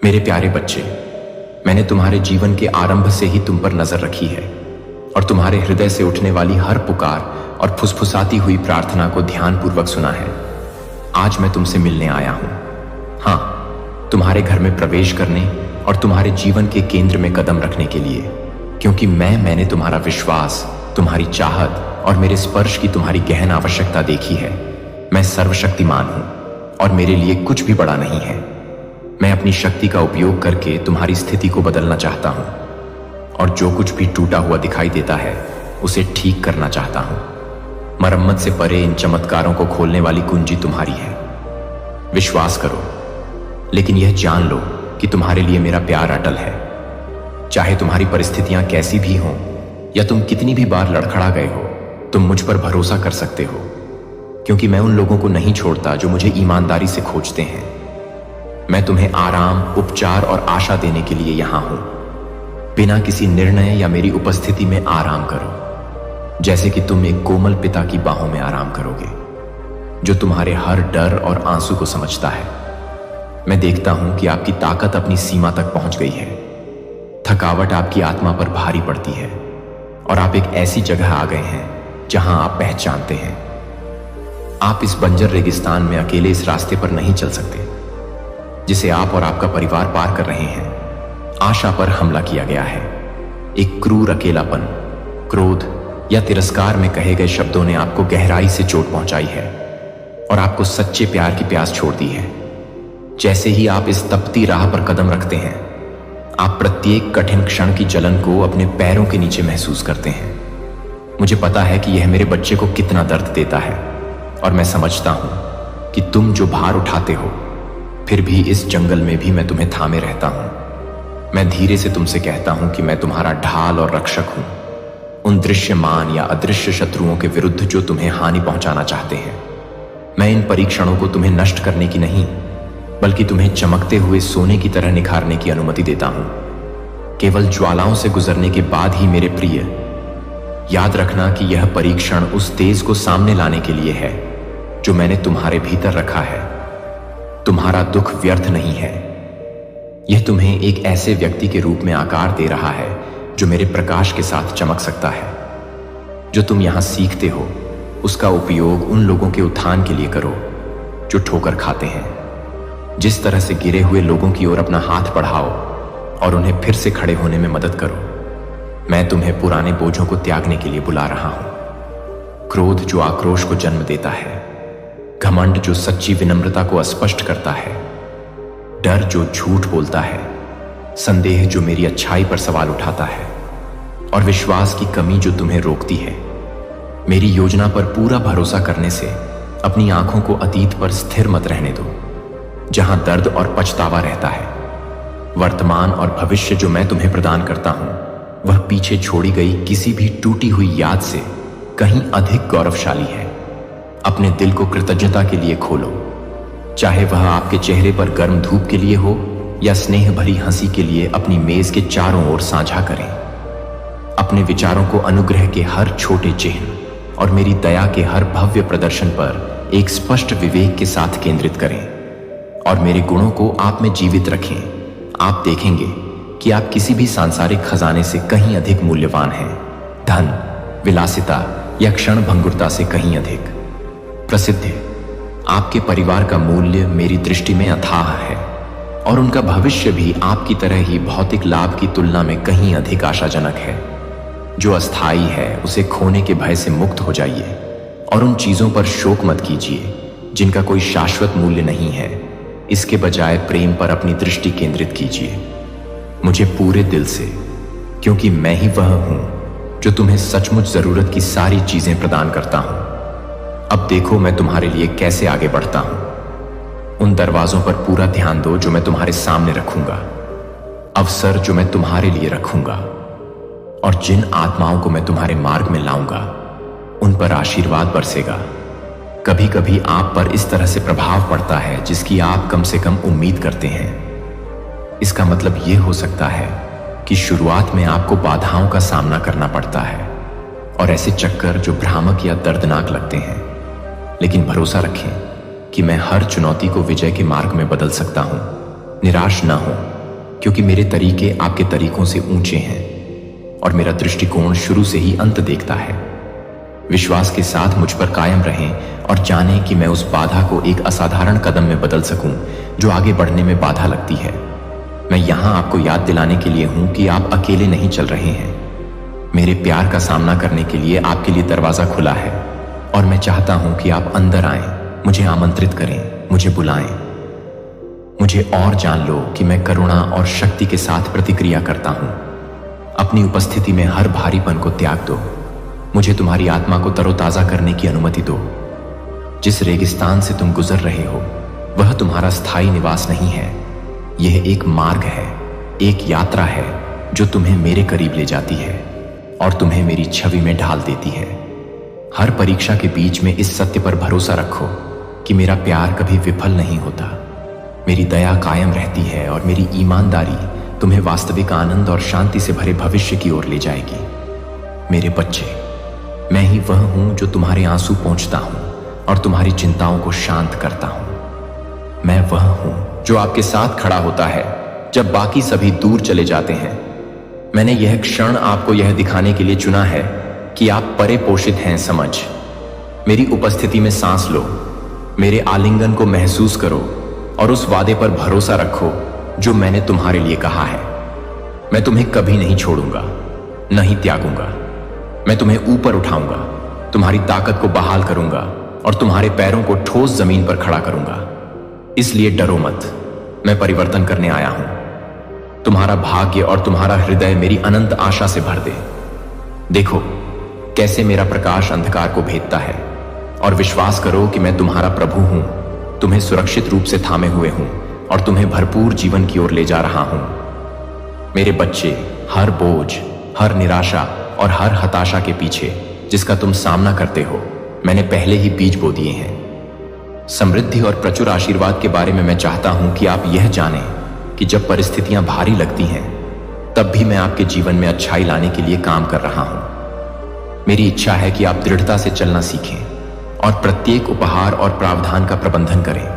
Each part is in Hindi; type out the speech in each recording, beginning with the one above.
मेरे प्यारे बच्चे, मैंने तुम्हारे जीवन के आरंभ से ही तुम पर नजर रखी है और तुम्हारे हृदय से उठने वाली हर पुकार और फुसफुसाती हुई प्रार्थना को ध्यानपूर्वक सुना है। आज मैं तुमसे मिलने आया हूं। हाँ, तुम्हारे घर में प्रवेश करने और तुम्हारे जीवन के केंद्र में कदम रखने के लिए, क्योंकि मैंने तुम्हारा विश्वास, तुम्हारी चाहत और मेरे स्पर्श की तुम्हारी गहन आवश्यकता देखी है। मैं सर्वशक्तिमान हूं और मेरे लिए कुछ भी बड़ा नहीं है। मैं अपनी शक्ति का उपयोग करके तुम्हारी स्थिति को बदलना चाहता हूं और जो कुछ भी टूटा हुआ दिखाई देता है उसे ठीक करना चाहता हूं। मरम्मत से परे इन चमत्कारों को खोलने वाली कुंजी तुम्हारी है। विश्वास करो, लेकिन यह जान लो कि तुम्हारे लिए मेरा प्यार अटल है। चाहे तुम्हारी परिस्थितियां कैसी भी हों या तुम कितनी भी बार लड़खड़ा गए हो, तुम मुझ पर भरोसा कर सकते हो, क्योंकि मैं उन लोगों को नहीं छोड़ता जो मुझे ईमानदारी से खोजते हैं। मैं तुम्हें आराम, उपचार और आशा देने के लिए यहां हूं। बिना किसी निर्णय या मेरी उपस्थिति में आराम करो, जैसे कि तुम एक कोमल पिता की बाहों में आराम करोगे, जो तुम्हारे हर डर और आंसू को समझता है। मैं देखता हूं कि आपकी ताकत अपनी सीमा तक पहुंच गई है। थकावट आपकी आत्मा पर भारी पड़ती है और आप एक ऐसी जगह आ गए हैं जहां आप पहचानते हैं आप इस बंजर रेगिस्तान में अकेले इस रास्ते पर नहीं चल सकते जिसे आप और आपका परिवार पार कर रहे हैं। आशा पर हमला किया गया है। एक क्रूर अकेलापन, क्रोध या तिरस्कार में कहे गए शब्दों ने आपको गहराई से चोट पहुंचाई है और आपको सच्चे प्यार की प्यास छोड़ दी है। जैसे ही आप इस तपती राह पर कदम रखते हैं, आप प्रत्येक कठिन क्षण की जलन को अपने पैरों के नीचे महसूस करते हैं। मुझे पता है कि यह मेरे बच्चे को कितना दर्द देता है और मैं समझता हूं कि तुम जो भार उठाते हो, फिर भी इस जंगल में भी मैं तुम्हें थामे रहता हूं। मैं धीरे से तुमसे कहता हूं कि मैं तुम्हारा ढाल और रक्षक हूं, उन दृश्यमान या अदृश्य शत्रुओं के विरुद्ध जो तुम्हें हानि पहुंचाना चाहते हैं। मैं इन परीक्षणों को तुम्हें नष्ट करने की नहीं, बल्कि तुम्हें चमकते हुए सोने की तरह निखारने की अनुमति देता हूं। केवल ज्वालाओं से गुजरने के बाद ही मेरे प्रिय, याद रखना कि यह परीक्षण उस तेज को सामने लाने के लिए है जो मैंने तुम्हारे भीतर रखा है। तुम्हारा दुख व्यर्थ नहीं है। यह तुम्हें एक ऐसे व्यक्ति के रूप में आकार दे रहा है जो मेरे प्रकाश के साथ चमक सकता है। जो तुम यहां सीखते हो, उसका उपयोग उन लोगों के उत्थान के लिए करो जो ठोकर खाते हैं। जिस तरह से गिरे हुए लोगों की ओर अपना हाथ बढ़ाओ और उन्हें फिर से खड़े होने में मदद करो। मैं तुम्हें पुराने बोझों को त्यागने के लिए बुला रहा हूं। क्रोध जो आक्रोश को जन्म देता है, घमंड जो सच्ची विनम्रता को अस्पष्ट करता है, डर जो झूठ बोलता है, संदेह जो मेरी अच्छाई पर सवाल उठाता है और विश्वास की कमी जो तुम्हें रोकती है। मेरी योजना पर पूरा भरोसा करने से अपनी आंखों को अतीत पर स्थिर मत रहने दो, जहां दर्द और पछतावा रहता है। वर्तमान और भविष्य जो मैं तुम्हें प्रदान करता हूं, वह पीछे छोड़ी गई किसी भी टूटी हुई याद से कहीं अधिक गौरवशाली है। अपने दिल को कृतज्ञता के लिए खोलो, चाहे वह आपके चेहरे पर गर्म धूप के लिए हो या स्नेह भरी हंसी के लिए अपनी मेज के चारों ओर साझा करें। अपने विचारों को अनुग्रह के हर छोटे चिन्ह और मेरी दया के हर भव्य प्रदर्शन पर एक स्पष्ट विवेक के साथ केंद्रित करें और मेरे गुणों को आप में जीवित रखें। आप देखेंगे कि आप किसी भी सांसारिक खजाने से कहीं अधिक मूल्यवान हैं। धन, विलासिता या क्षण भंगुरता से कहीं अधिक प्रसिद्ध है। आपके परिवार का मूल्य मेरी दृष्टि में अथाह है और उनका भविष्य भी आपकी तरह ही भौतिक लाभ की तुलना में कहीं अधिक आशाजनक है। जो अस्थाई है, उसे खोने के भय से मुक्त हो जाइए और उन चीजों पर शोक मत कीजिए जिनका कोई शाश्वत मूल्य नहीं है। इसके बजाय प्रेम पर अपनी दृष्टि केंद्रित कीजिए, मुझे पूरे दिल से, क्योंकि मैं ही वह हूं जो तुम्हें सचमुच जरूरत की सारी चीजें प्रदान करता हूं। अब देखो मैं तुम्हारे लिए कैसे आगे बढ़ता हूं। उन दरवाजों पर पूरा ध्यान दो जो मैं तुम्हारे सामने रखूंगा, अवसर जो मैं तुम्हारे लिए रखूंगा और जिन आत्माओं को मैं तुम्हारे मार्ग में लाऊंगा, उन पर आशीर्वाद बरसेगा। कभी कभी आप पर इस तरह से प्रभाव पड़ता है जिसकी आप कम से कम उम्मीद करते हैं। इसका मतलब यह हो सकता है कि शुरुआत में आपको बाधाओं का सामना करना पड़ता है और ऐसे चक्कर जो भ्रामक या दर्दनाक लगते हैं, लेकिन भरोसा रखें कि मैं हर चुनौती को विजय के मार्ग में बदल सकता हूं। निराश ना हो, क्योंकि मेरे तरीके आपके तरीकों से ऊंचे हैं और मेरा दृष्टिकोण शुरू से ही अंत देखता है। विश्वास के साथ मुझ पर कायम रहें और जानें कि मैं उस बाधा को एक असाधारण कदम में बदल सकूं जो आगे बढ़ने में बाधा लगती है। मैं यहां आपको याद दिलाने के लिए हूं कि आप अकेले नहीं चल रहे हैं। मेरे प्यार का सामना करने के लिए आपके लिए दरवाजा खुला है और मैं चाहता हूं कि आप अंदर आएं, मुझे आमंत्रित करें, मुझे बुलाएं। मुझे और जान लो कि मैं करुणा और शक्ति के साथ प्रतिक्रिया करता हूं। अपनी उपस्थिति में हर भारीपन को त्याग दो। मुझे तुम्हारी आत्मा को तरोताजा करने की अनुमति दो। जिस रेगिस्तान से तुम गुजर रहे हो वह तुम्हारा स्थायी निवास नहीं है। यह एक मार्ग है, एक यात्रा है जो तुम्हें मेरे करीब ले जाती है और तुम्हें मेरी छवि में ढाल देती है। हर परीक्षा के बीच में इस सत्य पर भरोसा रखो कि मेरा प्यार कभी विफल नहीं होता। मेरी दया कायम रहती है और मेरी ईमानदारी तुम्हें वास्तविक आनंद और शांति से भरे भविष्य की ओर ले जाएगी। मेरे बच्चे, मैं ही वह हूं जो तुम्हारे आंसू पोंछता हूं और तुम्हारी चिंताओं को शांत करता हूं। मैं वह हूं जो आपके साथ खड़ा होता है जब बाकी सभी दूर चले जाते हैं। मैंने यह क्षण आपको यह दिखाने के लिए चुना है कि आप परे पोषित हैं। समझ, मेरी उपस्थिति में सांस लो, मेरे आलिंगन को महसूस करो और उस वादे पर भरोसा रखो जो मैंने तुम्हारे लिए कहा है। मैं तुम्हें कभी नहीं छोड़ूंगा, नहीं त्यागूंगा। मैं तुम्हें ऊपर उठाऊंगा, तुम्हारी ताकत को बहाल करूंगा और तुम्हारे पैरों को ठोस जमीन पर खड़ा करूंगा। इसलिए डरो मत, मैं परिवर्तन करने आया हूं। तुम्हारा भाग्य और तुम्हारा हृदय मेरी अनंत आशा से भर दे। देखो कैसे मेरा प्रकाश अंधकार को भेदता है और विश्वास करो कि मैं तुम्हारा प्रभु हूं, तुम्हें सुरक्षित रूप से थामे हुए हूं और तुम्हें भरपूर जीवन की ओर ले जा रहा हूं। मेरे बच्चे, हर बोझ, हर निराशा और हर हताशा के पीछे जिसका तुम सामना करते हो, मैंने पहले ही बीज बो दिए हैं। समृद्धि और प्रचुर आशीर्वाद के बारे में मैं चाहता हूं कि आप यह जानें कि जब परिस्थितियां भारी लगती हैं तब भी मैं आपके जीवन में अच्छाई लाने के लिए काम कर रहा हूं। मेरी इच्छा है कि आप दृढ़ता से चलना सीखें और प्रत्येक उपहार और प्रावधान का प्रबंधन करें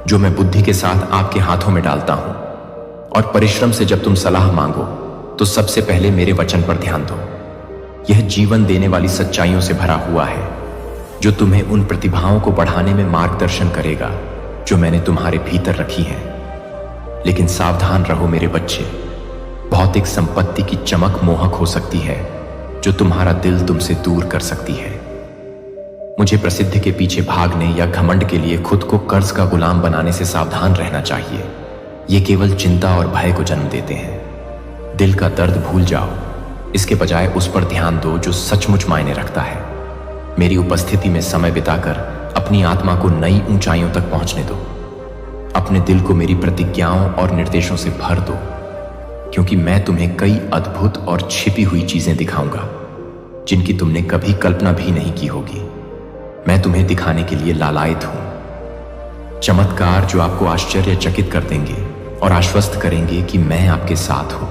जो मैं बुद्धि के साथ आपके हाथों में डालता हूं। और परिश्रम से जब तुम सलाह मांगो तो सबसे पहले मेरे वचन पर ध्यान दो। यह जीवन देने वाली सच्चाइयों से भरा हुआ है जो तुम्हें उन प्रतिभाओं को बढ़ाने में मार्गदर्शन करेगा जो मैंने तुम्हारे भीतर रखी हैं। लेकिन सावधान रहो मेरे बच्चे, भौतिक संपत्ति की चमक मोहक हो सकती है जो तुम्हारा दिल तुमसे दूर कर सकती है। मुझे प्रसिद्धि के पीछे भागने या घमंड के लिए खुद को कर्ज का गुलाम बनाने से सावधान रहना चाहिए। ये केवल चिंता और भय को जन्म देते हैं। दिल का दर्द भूल जाओ, इसके बजाय उस पर ध्यान दो जो सचमुच मायने रखता है। मेरी उपस्थिति में समय बिताकर अपनी आत्मा को नई ऊंचाइयों तक पहुंचने दो। अपने दिल को मेरी प्रतिज्ञाओं और निर्देशों से भर दो, क्योंकि मैं तुम्हें कई अद्भुत और छिपी हुई चीजें दिखाऊंगा जिनकी तुमने कभी कल्पना भी नहीं की होगी। मैं तुम्हें दिखाने के लिए लालायित हूं। चमत्कार जो आपको आश्चर्यचकित कर देंगे और आश्वस्त करेंगे कि मैं आपके साथ हूं।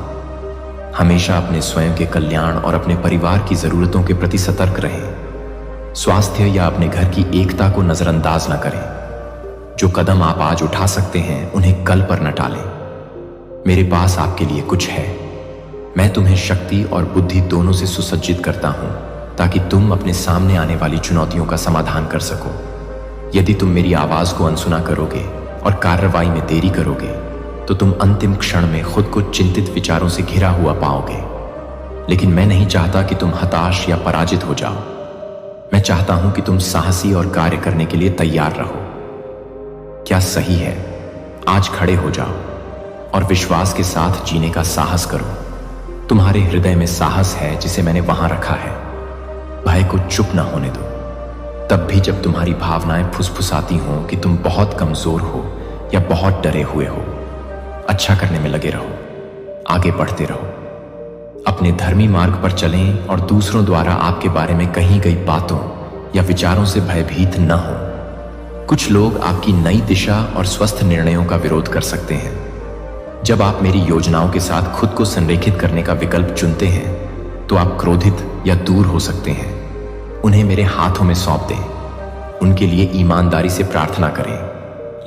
हमेशा अपने स्वयं के कल्याण और अपने परिवार की जरूरतों के प्रति सतर्क रहें। स्वास्थ्य या अपने घर की एकता को नजरअंदाज न करें। जो कदम आप आज उठा सकते हैं उन्हें कल पर न टालें। मेरे पास आपके लिए कुछ है। मैं तुम्हें शक्ति और बुद्धि दोनों से सुसज्जित करता हूं ताकि तुम अपने सामने आने वाली चुनौतियों का समाधान कर सको। यदि तुम मेरी आवाज को अनसुना करोगे और कार्रवाई में देरी करोगे तो तुम अंतिम क्षण में खुद को चिंतित विचारों से घिरा हुआ पाओगे। लेकिन मैं नहीं चाहता कि तुम हताश या पराजित हो जाओ। मैं चाहता हूं कि तुम साहसी और कार्य करने के लिए तैयार रहो। क्या सही है? आज खड़े हो जाओ और विश्वास के साथ जीने का साहस करो। तुम्हारे हृदय में साहस है जिसे मैंने वहां रखा है। भय को चुप ना होने दो। तब भी जब तुम्हारी भावनाएं फुसफुसाती हों कि तुम बहुत कमजोर हो या बहुत डरे हुए हो, अच्छा करने में लगे रहो, आगे बढ़ते रहो। अपने धर्मी मार्ग पर चलें और दूसरों द्वारा आपके बारे में कही गई बातों या विचारों से भयभीत न हो। कुछ लोग आपकी नई दिशा और स्वस्थ निर्णयों का विरोध कर सकते हैं। जब आप मेरी योजनाओं के साथ खुद को संरेखित करने का विकल्प चुनते हैं तो आप क्रोधित या दूर हो सकते हैं। उन्हें मेरे हाथों में सौंप दें। उनके लिए ईमानदारी से प्रार्थना करें।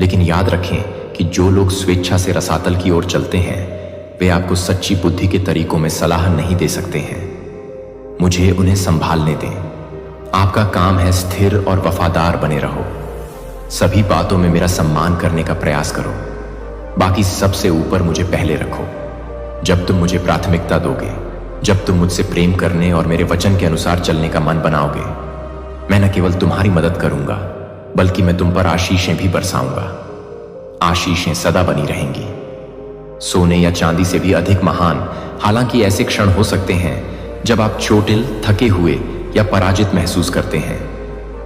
लेकिन याद रखें कि जो लोग स्वेच्छा से रसातल की ओर चलते हैं वे आपको सच्ची बुद्धि के तरीकों में सलाह नहीं दे सकते हैं। मुझे उन्हें संभालने दें। आपका काम है स्थिर और वफादार बने रहो। सभी बातों में मेरा सम्मान करने का प्रयास करो। बाकी सबसे ऊपर मुझे पहले रखो। जब तुम मुझे प्राथमिकता दोगे, जब तुम मुझसे प्रेम करने और मेरे वचन के अनुसार चलने का मन बनाओगे, मैं न केवल तुम्हारी मदद करूंगा बल्कि मैं तुम पर आशीषें भी बरसाऊंगा। आशीषें सदा बनी रहेंगी, सोने या चांदी से भी अधिक महान। हालांकि ऐसे क्षण हो सकते हैं जब आप चोटिल, थके हुए या पराजित महसूस करते हैं।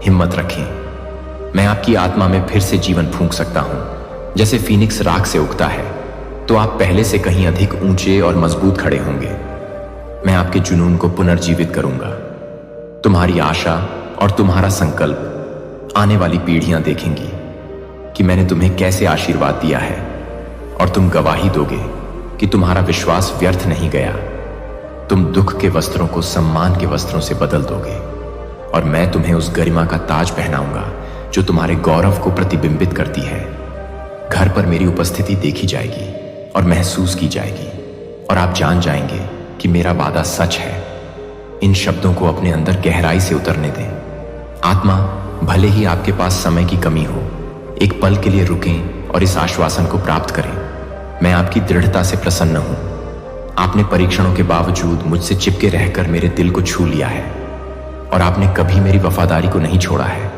हिम्मत रखें। मैं आपकी आत्मा में फिर से जीवन फूंक सकता हूं। जैसे फीनिक्स राख से उगता है, तो आप पहले से कहीं अधिक ऊंचे और मजबूत खड़े होंगे। मैं आपके जुनून को पुनर्जीवित करूंगा। तुम्हारी आशा और तुम्हारा संकल्प आने वाली पीढ़ियां देखेंगी कि मैंने तुम्हें कैसे आशीर्वाद दिया है, और तुम गवाही दोगे कि तुम्हारा विश्वास व्यर्थ नहीं गया। तुम दुख के वस्त्रों को सम्मान के वस्त्रों से बदल दोगे, और मैं तुम्हें उस गरिमा का ताज पहनाऊंगा जो तुम्हारे गौरव को प्रतिबिंबित करती है। घर पर मेरी उपस्थिति देखी जाएगी और महसूस की जाएगी, और आप जान जाएंगे कि मेरा वादा सच है। इन शब्दों को अपने अंदर गहराई से उतरने दें। आत्मा, भले ही आपके पास समय की कमी हो, एक पल के लिए रुकें और इस आश्वासन को प्राप्त करें। मैं आपकी दृढ़ता से प्रसन्न हूं। आपने परीक्षणों के बावजूद मुझसे चिपके रहकर मेरे दिल को छू लिया है, और आपने कभी मेरी वफादारी को नहीं छोड़ा है।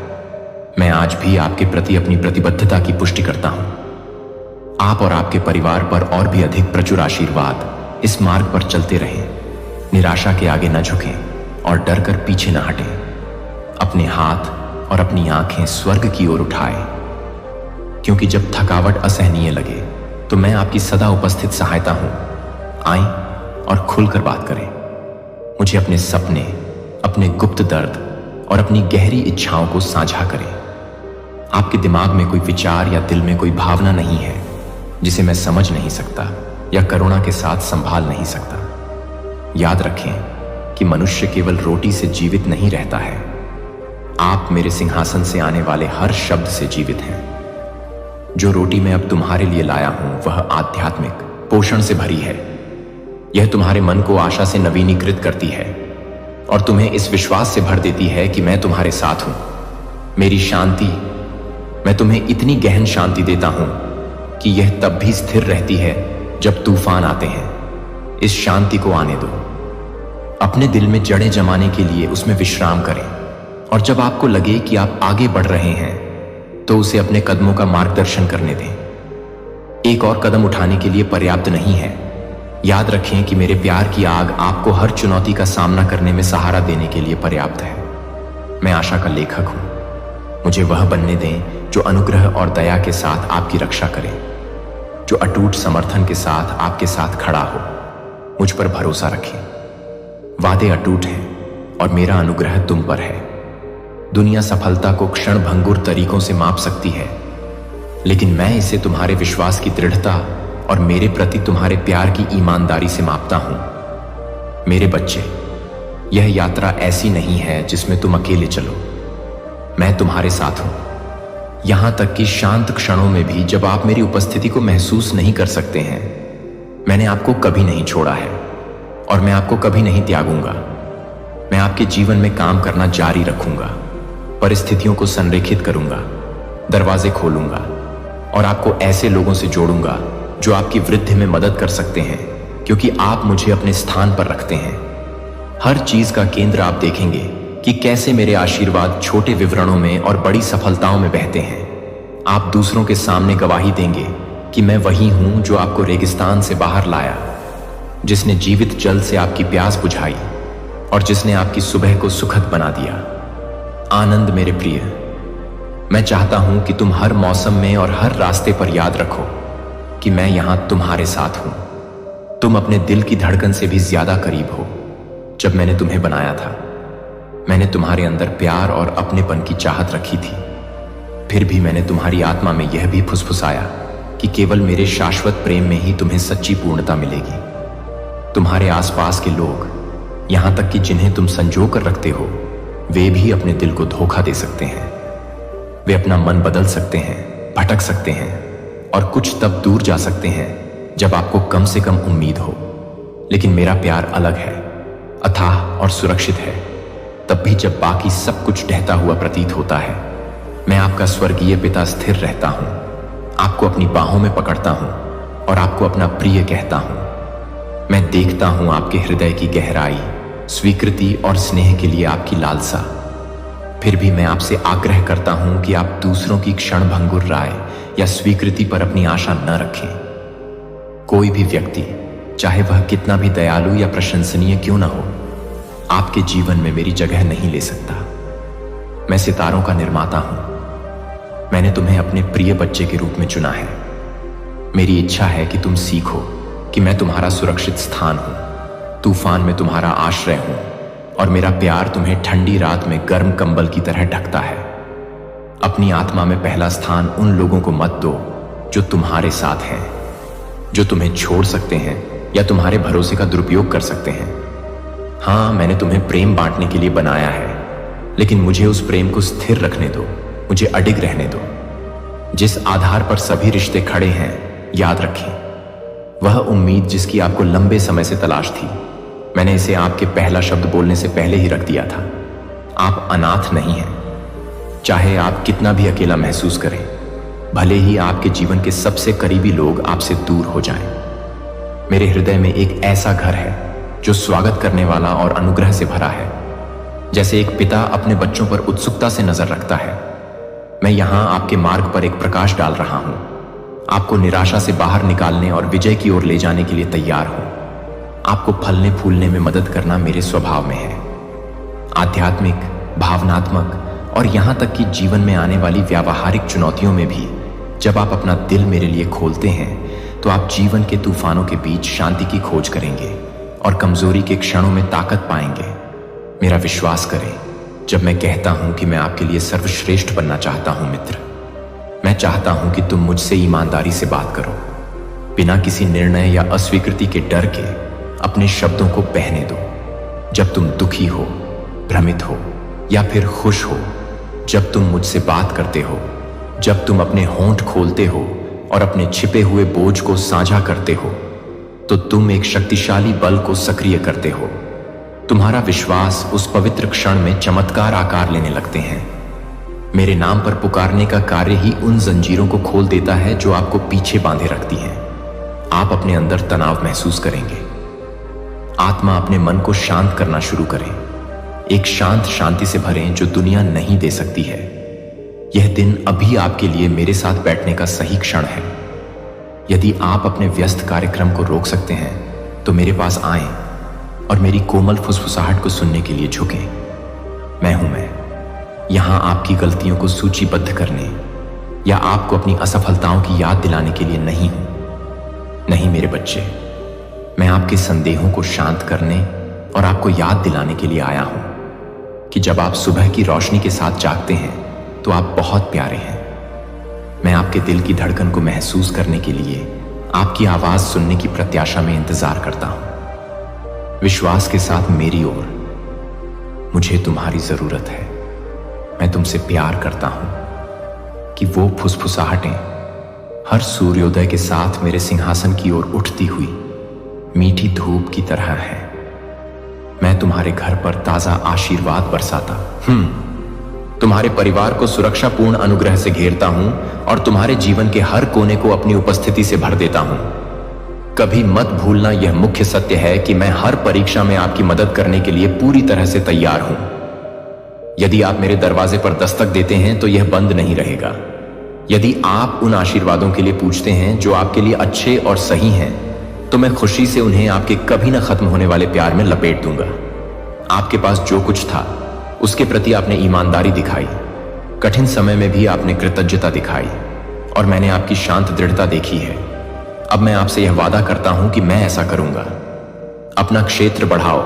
मैं आज भी आपके प्रति अपनी प्रतिबद्धता की पुष्टि करता हूं। आप और आपके परिवार पर और भी अधिक प्रचुर आशीर्वाद इस मार्ग पर चलते रहें। निराशा के आगे न झुकें और डर कर पीछे न हटें। अपने हाथ और अपनी आंखें स्वर्ग की ओर उठाएं, क्योंकि जब थकावट असहनीय लगे तो मैं आपकी सदा उपस्थित सहायता हूं। आएं और खुलकर बात करें। मुझे अपने सपने, अपने गुप्त दर्द और अपनी गहरी इच्छाओं को साझा करें। आपके दिमाग में कोई विचार या दिल में कोई भावना नहीं है जिसे मैं समझ नहीं सकता या करुणा के साथ संभाल नहीं सकता। याद रखें कि मनुष्य केवल रोटी से जीवित नहीं रहता है। आप मेरे सिंहासन से आने वाले हर शब्द से जीवित हैं। जो रोटी मैं अब तुम्हारे लिए लाया हूं वह आध्यात्मिक पोषण से भरी है। यह तुम्हारे मन को आशा से नवीनीकृत करती है और तुम्हें इस विश्वास से भर देती है कि मैं तुम्हारे साथ हूं। मेरी शांति, मैं तुम्हें इतनी गहन शांति देता हूं कि यह तब भी स्थिर रहती है जब तूफान आते हैं। इस शांति को आने दो। अपने दिल में जड़ें जमाने के लिए उसमें विश्राम करें, और जब आपको लगे कि आप आगे बढ़ रहे हैं तो उसे अपने कदमों का मार्गदर्शन करने दें। एक और कदम उठाने के लिए पर्याप्त नहीं है। याद रखें कि मेरे प्यार की आग आपको हर चुनौती का सामना करने में सहारा देने के लिए पर्याप्त है। मैं आशा का लेखक हूं। मुझे वह बनने दें जो अनुग्रह और दया के साथ आपकी रक्षा करे, जो अटूट समर्थन के साथ आपके साथ खड़ा हो। मुझ पर भरोसा रखें। वादे अटूट हैं और मेरा अनुग्रह तुम पर है। दुनिया सफलता को क्षण भंगुर तरीकों से माप सकती है, लेकिन मैं इसे तुम्हारे विश्वास की दृढ़ता और मेरे प्रति तुम्हारे प्यार की ईमानदारी से मापता हूं। मेरे बच्चे, यह यात्रा ऐसी नहीं है जिसमें तुम अकेले चलो। मैं तुम्हारे साथ हूं। यहां तक कि शांत क्षणों में भी जब आप मेरी उपस्थिति को महसूस नहीं कर सकते हैं, मैंने आपको कभी नहीं छोड़ा है और मैं आपको कभी नहीं त्यागूंगा। मैं आपके जीवन में काम करना जारी रखूंगा, परिस्थितियों को संरेखित करूंगा, दरवाजे खोलूंगा और आपको ऐसे लोगों से जोड़ूंगा जो आपकी वृद्धि में मदद कर सकते हैं, क्योंकि आप मुझे अपने स्थान पर रखते हैं। हर चीज का केंद्र आप देखेंगे कि कैसे मेरे आशीर्वाद छोटे विवरणों में और बड़ी सफलताओं में बहते हैं। आप दूसरों के सामने गवाही देंगे कि मैं वही हूं जो आपको रेगिस्तान से बाहर लाया, जिसने जीवित जल से आपकी प्यास बुझाई और जिसने आपकी सुबह को सुखद बना दिया। आनंद मेरे प्रिय, मैं चाहता हूं कि तुम हर मौसम में और हर रास्ते पर याद रखो कि मैं यहां तुम्हारे साथ हूं। तुम अपने दिल की धड़कन से भी ज्यादा करीब हो। जब मैंने तुम्हें बनाया था, मैंने तुम्हारे अंदर प्यार और अपनेपन की चाहत रखी थी। फिर भी मैंने तुम्हारी आत्मा में यह भी फुसफुसाया कि केवल मेरे शाश्वत प्रेम में ही तुम्हें सच्ची पूर्णता मिलेगी। तुम्हारे आसपास के लोग, यहां तक कि जिन्हें तुम संजो कर रखते हो, वे भी अपने दिल को धोखा दे सकते हैं। वे अपना मन बदल सकते हैं, भटक सकते हैं और कुछ तब दूर जा सकते हैं जब आपको कम से कम उम्मीद हो। लेकिन मेरा प्यार अलग है, अथाह और सुरक्षित है। तब भी जब बाकी सब कुछ ढहता हुआ प्रतीत होता है, मैं आपका स्वर्गीय पिता स्थिर रहता हूं, आपको अपनी बाहों में पकड़ता हूं और आपको अपना प्रिय कहता हूं। मैं देखता हूं आपके हृदय की गहराई, स्वीकृति और स्नेह के लिए आपकी लालसा। फिर भी मैं आपसे आग्रह करता हूं कि आप दूसरों की क्षणभंगुर राय या स्वीकृति पर अपनी आशा न रखें। कोई भी व्यक्ति, चाहे वह कितना भी दयालु या प्रशंसनीय क्यों न हो, आपके जीवन में मेरी जगह नहीं ले सकता। मैं सितारों का निर्माता हूं। मैंने तुम्हें अपने प्रिय बच्चे के रूप में चुना है। मेरी इच्छा है कि तुम सीखो कि मैं तुम्हारा सुरक्षित स्थान हूं, तूफान में तुम्हारा आश्रय हूं और मेरा प्यार तुम्हें ठंडी रात में गर्म कंबल की तरह ढकता है। अपनी आत्मा में पहला स्थान उन लोगों को मत दो जो तुम्हारे साथ हैं, जो तुम्हें छोड़ सकते हैं या तुम्हारे भरोसे का दुरुपयोग कर सकते हैं। हाँ, मैंने तुम्हें प्रेम बांटने के लिए बनाया है, लेकिन मुझे उस प्रेम को स्थिर रखने दो, मुझे अडिग रहने दो। जिस आधार पर सभी रिश्ते खड़े हैं, याद रखें, वह उम्मीद जिसकी आपको लंबे समय से तलाश थी, मैंने इसे आपके पहला शब्द बोलने से पहले ही रख दिया था। आप अनाथ नहीं हैं। चाहे आप कितना भी अकेला महसूस करें, भले ही आपके जीवन के सबसे करीबी लोग आपसे दूर हो जाएं, मेरे हृदय में एक ऐसा घर है जो स्वागत करने वाला और अनुग्रह से भरा है। जैसे एक पिता अपने बच्चों पर उत्सुकता से नजर रखता है, मैं यहां आपके मार्ग पर एक प्रकाश डाल रहा हूं, आपको निराशा से बाहर निकालने और विजय की ओर ले जाने के लिए तैयार हूं। आपको फलने फूलने में मदद करना मेरे स्वभाव में है। आध्यात्मिक, भावनात्मक और यहां तक कि जीवन में आने वाली व्यावहारिक चुनौतियों में भी जब आप अपना दिल मेरे लिए खोलते हैं, तो आप जीवन के तूफानों के बीच शांति की खोज करेंगे और कमजोरी के क्षणों में ताकत पाएंगे। मेरा विश्वास करें जब मैं कहता हूं कि मैं आपके लिए सर्वश्रेष्ठ बनना चाहता हूं। मित्र, मैं चाहता हूं कि तुम मुझसे ईमानदारी से बात करो, बिना किसी निर्णय या अस्वीकृति के डर के अपने शब्दों को बहने दो। जब तुम दुखी हो, भ्रमित हो या फिर खुश हो, जब तुम मुझसे बात करते हो, जब तुम अपने होंठ खोलते हो और अपने छिपे हुए बोझ को साझा करते हो, तो तुम एक शक्तिशाली बल को सक्रिय करते हो। तुम्हारा विश्वास उस पवित्र क्षण में चमत्कार आकार लेने लगते हैं। मेरे नाम पर पुकारने का कार्य ही उन जंजीरों को खोल देता है जो आपको पीछे बांधे रखती हैं। आप अपने अंदर तनाव महसूस करेंगे। आत्मा अपने मन को शांत करना शुरू करें, एक शांत शांति से भरें जो दुनिया नहीं दे सकती है। यह दिन अभी आपके लिए मेरे साथ बैठने का सही क्षण है। यदि आप अपने व्यस्त कार्यक्रम को रोक सकते हैं तो मेरे पास आएं और मेरी कोमल फुसफुसाहट को सुनने के लिए झुकें। मैं यहां आपकी गलतियों को सूचीबद्ध करने या आपको अपनी असफलताओं की याद दिलाने के लिए नहीं हूं। नहीं मेरे बच्चे, मैं आपके संदेहों को शांत करने और आपको याद दिलाने के लिए आया हूं कि जब आप सुबह की रोशनी के साथ जागते हैं तो आप बहुत प्यारे हैं। मैं आपके दिल की धड़कन को महसूस करने के लिए आपकी आवाज सुनने की प्रत्याशा में इंतजार करता हूं। विश्वास के साथ मेरी ओर, मुझे तुम्हारी जरूरत है। मैं तुमसे प्यार करता हूं कि वो फुसफुसाहटें हर सूर्योदय के साथ मेरे सिंहासन की ओर उठती हुई मीठी धूप की तरह है। मैं तुम्हारे घर पर ताजा आशीर्वाद बरसाता तुम्हारे परिवार को सुरक्षापूर्ण अनुग्रह से घेरता हूं और तुम्हारे जीवन के हर कोने को अपनी उपस्थिति से भर देता हूं। कभी मत भूलना, यह मुख्य सत्य है कि मैं हर परीक्षा में आपकी मदद करने के लिए पूरी तरह से तैयार हूं। यदि आप मेरे दरवाजे पर दस्तक देते हैं तो यह बंद नहीं रहेगा। यदि आप उन आशीर्वादों के लिए पूछते हैं जो आपके लिए अच्छे और सही हैं, तो मैं खुशी से उन्हें आपके कभी न खत्म होने वाले प्यार में लपेट दूंगा। आपके पास जो कुछ था उसके प्रति आपने ईमानदारी दिखाई, कठिन समय में भी आपने कृतज्ञता दिखाई और मैंने आपकी शांत दृढ़ता देखी है। अब मैं आपसे यह वादा करता हूं कि मैं ऐसा करूंगा। अपना क्षेत्र बढ़ाओ,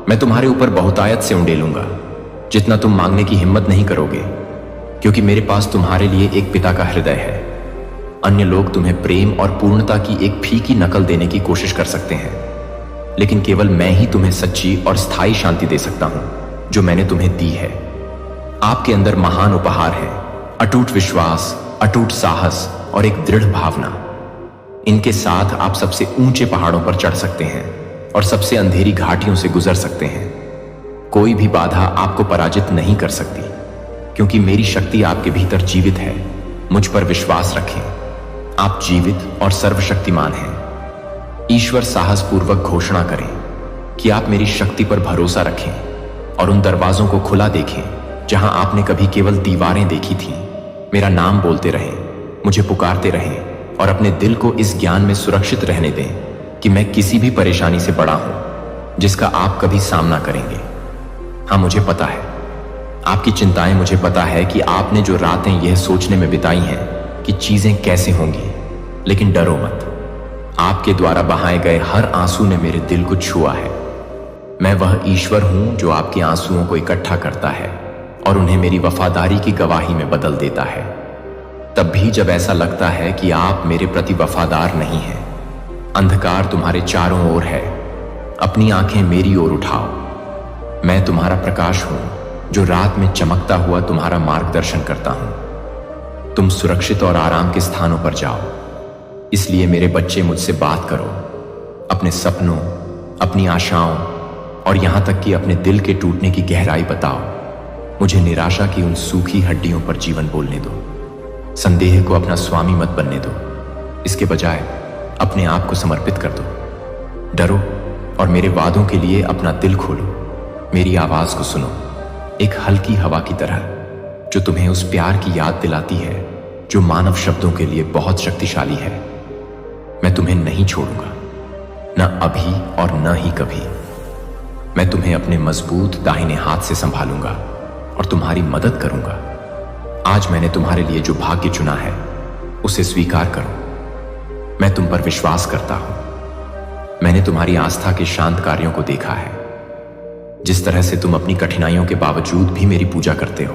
मैं तुम्हारे ऊपर बहुतायत से उंडेलूंगा, जितना तुम मांगने की हिम्मत नहीं करोगे, क्योंकि मेरे पास तुम्हारे लिए एक पिता का हृदय है। अन्य लोग तुम्हें प्रेम और पूर्णता की एक फीकी नकल देने की कोशिश कर सकते हैं, लेकिन केवल मैं ही तुम्हें सच्ची और स्थायी शांति दे सकता हूं जो मैंने तुम्हें दी है। आपके अंदर महान उपहार है, अटूट विश्वास, अटूट साहस और एक दृढ़ भावना। इनके साथ आप सबसे ऊंचे पहाड़ों पर चढ़ सकते हैं और सबसे अंधेरी घाटियों से गुजर सकते हैं। कोई भी बाधा आपको पराजित नहीं कर सकती, क्योंकि मेरी शक्ति आपके भीतर जीवित है। मुझ पर विश्वास रखें, आप जीवित और सर्वशक्तिमान हैं। ईश्वर साहसपूर्वक घोषणा करें कि आप मेरी शक्ति पर भरोसा रखें और उन दरवाजों को खुला देखें जहां आपने कभी केवल दीवारें देखी थीं। मेरा नाम बोलते रहें, मुझे पुकारते रहें और अपने दिल को इस ज्ञान में सुरक्षित रहने दें कि मैं किसी भी परेशानी से बड़ा हूं जिसका आप कभी सामना करेंगे। हाँ, मुझे पता है आपकी चिंताएं, मुझे पता है कि आपने जो रातें यह सोचने में बिताई हैं कि चीजें कैसे होंगी, लेकिन डरो मत। आपके द्वारा बहाए गए हर आंसू ने मेरे दिल को छुआ है। मैं वह ईश्वर हूं जो आपके आंसुओं को इकट्ठा करता है और उन्हें मेरी वफादारी की गवाही में बदल देता है। तब भी जब ऐसा लगता है कि आप मेरे प्रति वफादार नहीं हैं, अंधकार तुम्हारे चारों ओर है, अपनी आंखें मेरी ओर उठाओ। मैं तुम्हारा प्रकाश हूं जो रात में चमकता हुआ तुम्हारा मार्गदर्शन करता हूं। तुम सुरक्षित और आराम के स्थानों पर जाओ। इसलिए मेरे बच्चे, मुझसे बात करो, अपने सपनों, अपनी आशाओं और यहां तक कि अपने दिल के टूटने की गहराई बताओ। मुझे निराशा की उन सूखी हड्डियों पर जीवन बोलने दो। संदेह को अपना स्वामी मत बनने दो। इसके बजाय अपने आप को समर्पित कर दो। डरो और मेरे वादों के लिए अपना दिल खोलो। मेरी आवाज को सुनो, एक हल्की हवा की तरह जो तुम्हें उस प्यार की याद दिलाती है जो मानव शब्दों के लिए बहुत शक्तिशाली है। मैं तुम्हें नहीं छोड़ूंगा, न अभी और न ही कभी। मैं तुम्हें अपने मजबूत दाहिने हाथ से संभालूंगा और तुम्हारी मदद करूंगा। आज मैंने तुम्हारे लिए जो भाग्य चुना है उसे स्वीकार करो। मैं तुम पर विश्वास करता हूं। मैंने तुम्हारी आस्था के शांत कार्यों को देखा है, जिस तरह से तुम अपनी कठिनाइयों के बावजूद भी मेरी पूजा करते हो।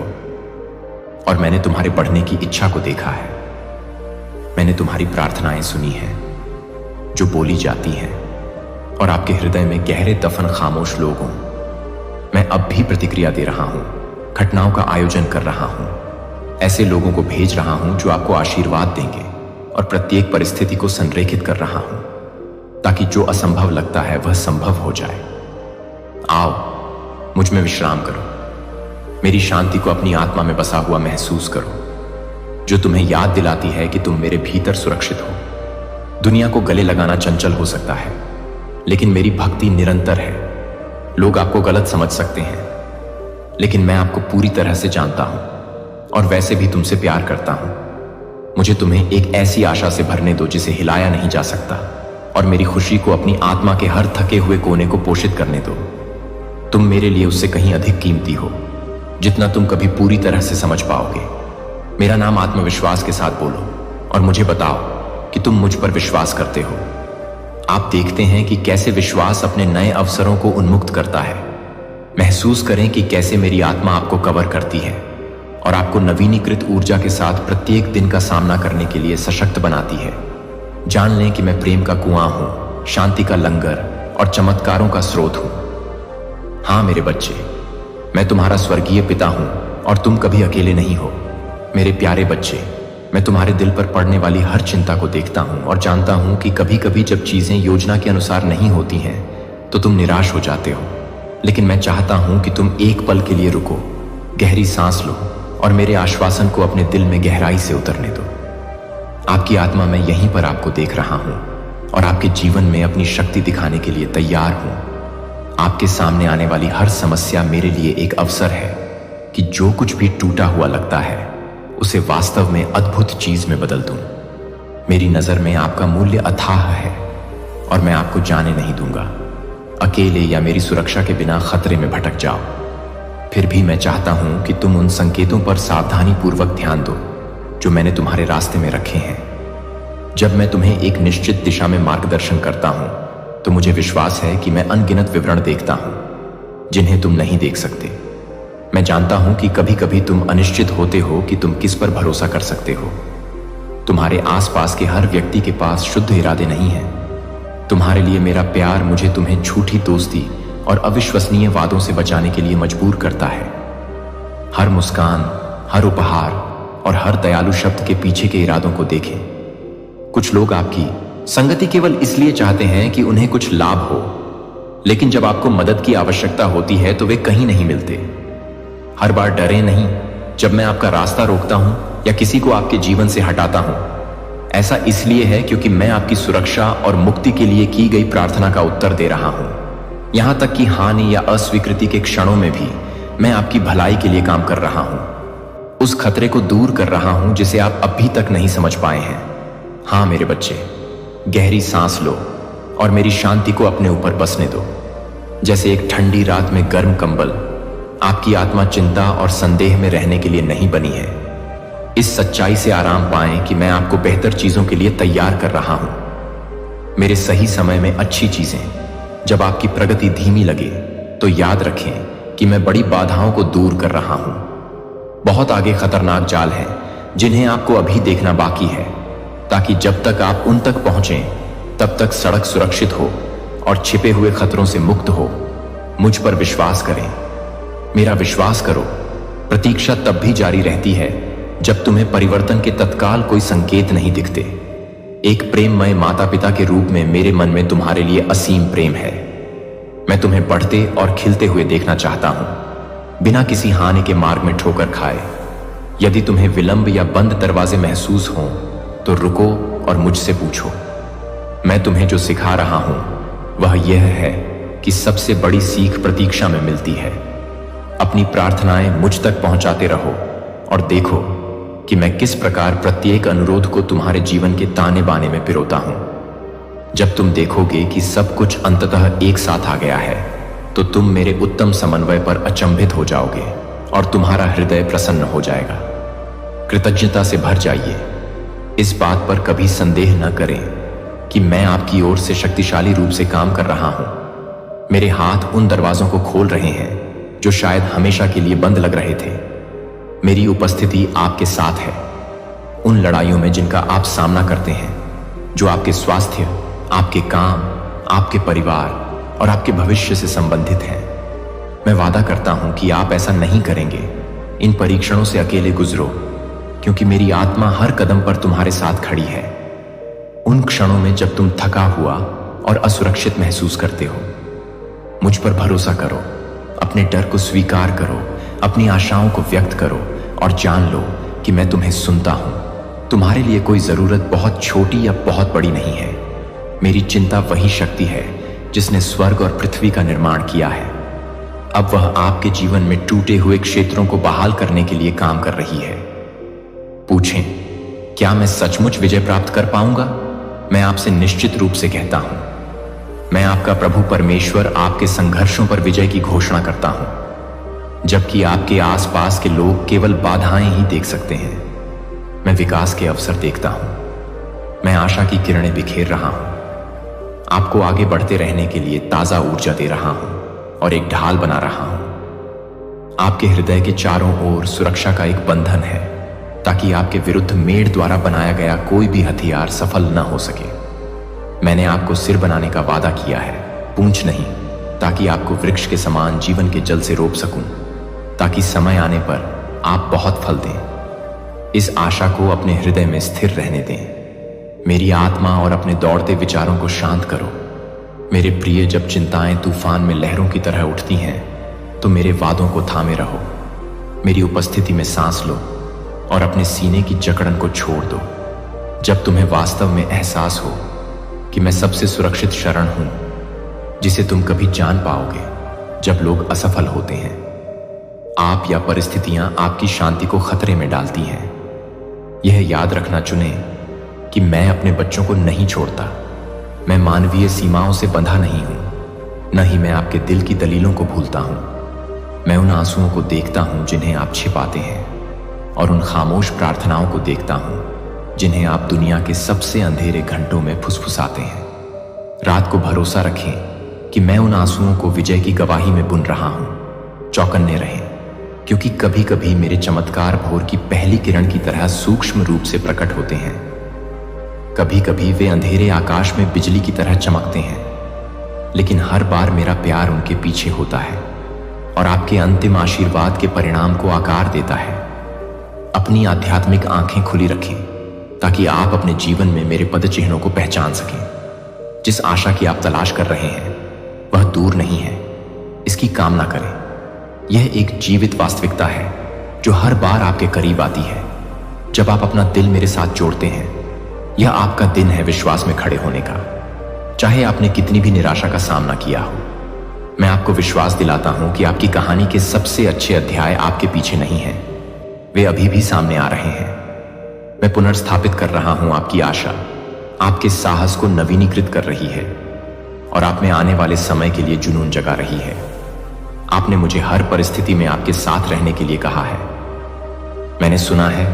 और मैंने तुम्हारे बढ़ने की इच्छा को देखा है। मैंने तुम्हारी प्रार्थनाएं सुनी हैं जो बोली जाती हैं और आपके हृदय में गहरे दफन खामोश लोगों। मैं अब भी प्रतिक्रिया दे रहा हूं, घटनाओं का आयोजन कर रहा हूं, ऐसे लोगों को भेज रहा हूं जो आपको आशीर्वाद देंगे और प्रत्येक परिस्थिति को संरेखित कर रहा हूं ताकि जो असंभव लगता है वह संभव हो जाए। आओ, मुझ में विश्राम करो। मेरी शांति को अपनी आत्मा में बसा हुआ महसूस करो, जो तुम्हें याद दिलाती है कि तुम मेरे भीतर सुरक्षित हो। दुनिया को गले लगाना चंचल हो सकता है, लेकिन मेरी भक्ति निरंतर है। लोग आपको गलत समझ सकते हैं, लेकिन मैं आपको पूरी तरह से जानता हूं और वैसे भी तुमसे प्यार करता हूं। मुझे तुम्हें एक ऐसी आशा से भरने दो जिसे हिलाया नहीं जा सकता, और मेरी खुशी को अपनी आत्मा के हर थके हुए कोने को पोषित करने दो। तुम मेरे लिए उससे कहीं अधिक कीमती हो, जितना तुम कभी पूरी तरह से समझ पाओगे। मेरा नाम आत्मविश्वास के साथ बोलो और मुझे बताओ कि तुम मुझ पर विश्वास करते हो। आप देखते हैं कि कैसे विश्वास अपने नए अवसरों को उन्मुक्त करता है। महसूस करें कि कैसे मेरी आत्मा आपको कवर करती है और आपको नवीनीकृत ऊर्जा के साथ प्रत्येक दिन का सामना करने के लिए सशक्त बनाती है। जान लें कि मैं प्रेम का कुआं हूं, शांति का लंगर और चमत्कारों का स्रोत हूं। हां मेरे बच्चे, मैं तुम्हारा स्वर्गीय पिता हूं और तुम कभी अकेले नहीं हो। मेरे प्यारे बच्चे, मैं तुम्हारे दिल पर पड़ने वाली हर चिंता को देखता हूं और जानता हूं कि कभी कभी जब चीजें योजना के अनुसार नहीं होती हैं तो तुम निराश हो जाते हो। लेकिन मैं चाहता हूं कि तुम एक पल के लिए रुको, गहरी सांस लो और मेरे आश्वासन को अपने दिल में गहराई से उतरने दो। आपकी आत्मा मैं यहीं पर आपको देख रहा हूं और आपके जीवन में अपनी शक्ति दिखाने के लिए तैयार हूं। आपके सामने आने वाली हर समस्या मेरे लिए एक अवसर है कि जो कुछ भी टूटा हुआ लगता है उसे वास्तव में अद्भुत चीज में बदल दूं। मेरी नजर में आपका मूल्य अथाह है और मैं आपको जाने नहीं दूंगा, अकेले या मेरी सुरक्षा के बिना खतरे में भटक जाओ। फिर भी मैं चाहता हूं कि तुम उन संकेतों पर सावधानी पूर्वक ध्यान दो जो मैंने तुम्हारे रास्ते में रखे हैं। जब मैं तुम्हें एक निश्चित दिशा में मार्गदर्शन करता हूं तो मुझे विश्वास है कि मैं अनगिनत विवरण देखता हूं जिन्हें तुम नहीं देख सकते। मैं जानता हूं कि कभी कभी तुम अनिश्चित होते हो कि तुम किस पर भरोसा कर सकते हो। तुम्हारे आसपास के हर व्यक्ति के पास शुद्ध इरादे नहीं हैं। तुम्हारे लिए मेरा प्यार मुझे तुम्हें झूठी दोस्ती और अविश्वसनीय वादों से बचाने के लिए मजबूर करता है। हर मुस्कान, हर उपहार और हर दयालु शब्द के पीछे के इरादों को देखें। कुछ लोग आपकी संगति केवल इसलिए चाहते हैं कि उन्हें कुछ लाभ हो, लेकिन जब आपको मदद की आवश्यकता होती है तो वे कहीं नहीं मिलते। हर बार डरे नहीं जब मैं आपका रास्ता रोकता हूं या किसी को आपके जीवन से हटाता हूं। ऐसा इसलिए है क्योंकि मैं आपकी सुरक्षा और मुक्ति के लिए की गई प्रार्थना का उत्तर दे रहा हूं। यहां तक कि हानि या अस्वीकृति के क्षणों में भी मैं आपकी भलाई के लिए काम कर रहा हूं, उस खतरे को दूर कर रहा हूं जिसे आप अभी तक नहीं समझ पाए हैं। हां मेरे बच्चे, गहरी सांस लो और मेरी शांति को अपने ऊपर बसने दो। जैसे एक ठंडी रात में गर्म कंबल, आपकी आत्मा चिंता और संदेह में रहने के लिए नहीं बनी है। इस सच्चाई से आराम पाएं कि मैं आपको बेहतर चीजों के लिए तैयार कर रहा हूं। मेरे सही समय में अच्छी चीजें। जब आपकी प्रगति धीमी लगे तो याद रखें कि मैं बड़ी बाधाओं को दूर कर रहा हूं। बहुत आगे खतरनाक जाल हैं जिन्हें आपको अभी देखना बाकी है, ताकि जब तक आप उन तक पहुंचें तब तक सड़क सुरक्षित हो और छिपे हुए खतरों से मुक्त हो। मुझ पर विश्वास करें, मेरा विश्वास करो। प्रतीक्षा तब भी जारी रहती है जब तुम्हें परिवर्तन के तत्काल कोई संकेत नहीं दिखते। एक प्रेममय माता पिता के रूप में मेरे मन में तुम्हारे लिए असीम प्रेम है। मैं तुम्हें बढ़ते और खिलते हुए देखना चाहता हूं, बिना किसी हानि के मार्ग में ठोकर खाए। यदि तुम्हें विलंब या बंद दरवाजे महसूस हों तो रुको और मुझसे पूछो। मैं तुम्हें जो सिखा रहा हूं वह यह है कि सबसे बड़ी सीख प्रतीक्षा में मिलती है। अपनी प्रार्थनाएं मुझ तक पहुंचाते रहो और देखो कि मैं किस प्रकार प्रत्येक अनुरोध को तुम्हारे जीवन के ताने बाने में पिरोता हूं। जब तुम देखोगे कि सब कुछ अंततः एक साथ आ गया है तो तुम मेरे उत्तम समन्वय पर अचंभित हो जाओगे और तुम्हारा हृदय प्रसन्न हो जाएगा। कृतज्ञता से भर जाइए। इस बात पर कभी संदेह न करें कि मैं आपकी ओर से शक्तिशाली रूप से काम कर रहा हूं। मेरे हाथ उन दरवाजों को खोल रहे हैं जो शायद हमेशा के लिए बंद लग रहे थे। मेरी उपस्थिति आपके साथ है उन लड़ाइयों में जिनका आप सामना करते हैं, जो आपके स्वास्थ्य, आपके काम, आपके परिवार और आपके भविष्य से संबंधित हैं। मैं वादा करता हूं कि आप ऐसा नहीं करेंगे। इन परीक्षणों से अकेले गुजरो, क्योंकि मेरी आत्मा हर कदम पर तुम्हारे साथ खड़ी है। उन क्षणों में जब तुम थका हुआ और असुरक्षित महसूस करते हो, मुझ पर भरोसा करो। अपने डर को स्वीकार करो, अपनी आशाओं को व्यक्त करो और जान लो कि मैं तुम्हें सुनता हूं। तुम्हारे लिए कोई जरूरत बहुत छोटी या बहुत बड़ी नहीं है। मेरी चिंता वही शक्ति है जिसने स्वर्ग और पृथ्वी का निर्माण किया है। अब वह आपके जीवन में टूटे हुए क्षेत्रों को बहाल करने के लिए काम कर रही है। पूछें, क्या मैं सचमुच विजय प्राप्त कर पाऊंगा? मैं आपसे निश्चित रूप से कहता हूं। मैं आपका प्रभु परमेश्वर आपके संघर्षों पर विजय की घोषणा करता हूं, जबकि आपके आसपास के लोग केवल बाधाएं ही देख सकते हैं। मैं विकास के अवसर देखता हूं। मैं आशा की किरणें बिखेर रहा हूं। आपको आगे बढ़ते रहने के लिए ताजा ऊर्जा दे रहा हूं और एक ढाल बना रहा हूं। आपके हृदय के चारों ओर सुरक्षा का एक बंधन है, ताकि आपके विरुद्ध मेढ़ द्वारा बनाया गया कोई भी हथियार सफल न हो सके। मैंने आपको सिर बनाने का वादा किया है, पूंछ नहीं, ताकि आपको वृक्ष के समान जीवन के जल से रोक सकूं, ताकि समय आने पर आप बहुत फल दें। इस आशा को अपने हृदय में स्थिर रहने दें। मेरी आत्मा और अपने दौड़ते विचारों को शांत करो। मेरे प्रिय, जब चिंताएं तूफान में लहरों की तरह उठती हैं तो मेरे वादों को थामे रहो। मेरी उपस्थिति में सांस लो और अपने सीने की जकड़न को छोड़ दो। जब तुम्हें वास्तव में एहसास हो कि मैं सबसे सुरक्षित शरण हूं जिसे तुम कभी जान पाओगे, जब लोग असफल होते हैं, आप या परिस्थितियां आपकी शांति को खतरे में डालती हैं, यह याद रखना चुनें कि मैं अपने बच्चों को नहीं छोड़ता। मैं मानवीय सीमाओं से बंधा नहीं हूं, न ही मैं आपके दिल की दलीलों को भूलता हूं। मैं उन आंसुओं को देखता हूं जिन्हें आप छिपाते हैं, और उन खामोश प्रार्थनाओं को देखता हूं जिन्हें आप दुनिया के सबसे अंधेरे घंटों में फुसफुसाते हैं। रात को भरोसा रखें कि मैं उन आंसुओं को विजय की गवाही में बुन रहा हूं। चौकन्ने रहें, क्योंकि कभी कभी मेरे चमत्कार भोर की पहली किरण की तरह सूक्ष्म रूप से प्रकट होते हैं। कभी कभी वे अंधेरे आकाश में बिजली की तरह चमकते हैं, लेकिन हर बार मेरा प्यार उनके पीछे होता है और आपके अंतिम आशीर्वाद के परिणाम को आकार देता है। अपनी आध्यात्मिक आंखें खुली रखें। ताकि आप अपने जीवन में मेरे पद चिन्हों को पहचान सकें। जिस आशा की आप तलाश कर रहे हैं वह दूर नहीं है, इसकी कामना करें। यह एक जीवित वास्तविकता है जो हर बार आपके करीब आती है जब आप अपना दिल मेरे साथ जोड़ते हैं। यह आपका दिन है विश्वास में खड़े होने का, चाहे आपने कितनी भी निराशा का सामना किया हो। मैं आपको विश्वास दिलाता हूं कि आपकी कहानी के सबसे अच्छे अध्याय आपके पीछे नहीं हैं, वे अभी भी सामने आ रहे हैं। मैं पुनर्स्थापित कर रहा हूं आपकी आशा, आपके साहस को नवीनीकृत कर रही है और आप में आने वाले समय के लिए जुनून जगा रही है। आपने मुझे हर परिस्थिति में आपके साथ रहने के लिए कहा है। मैंने सुना है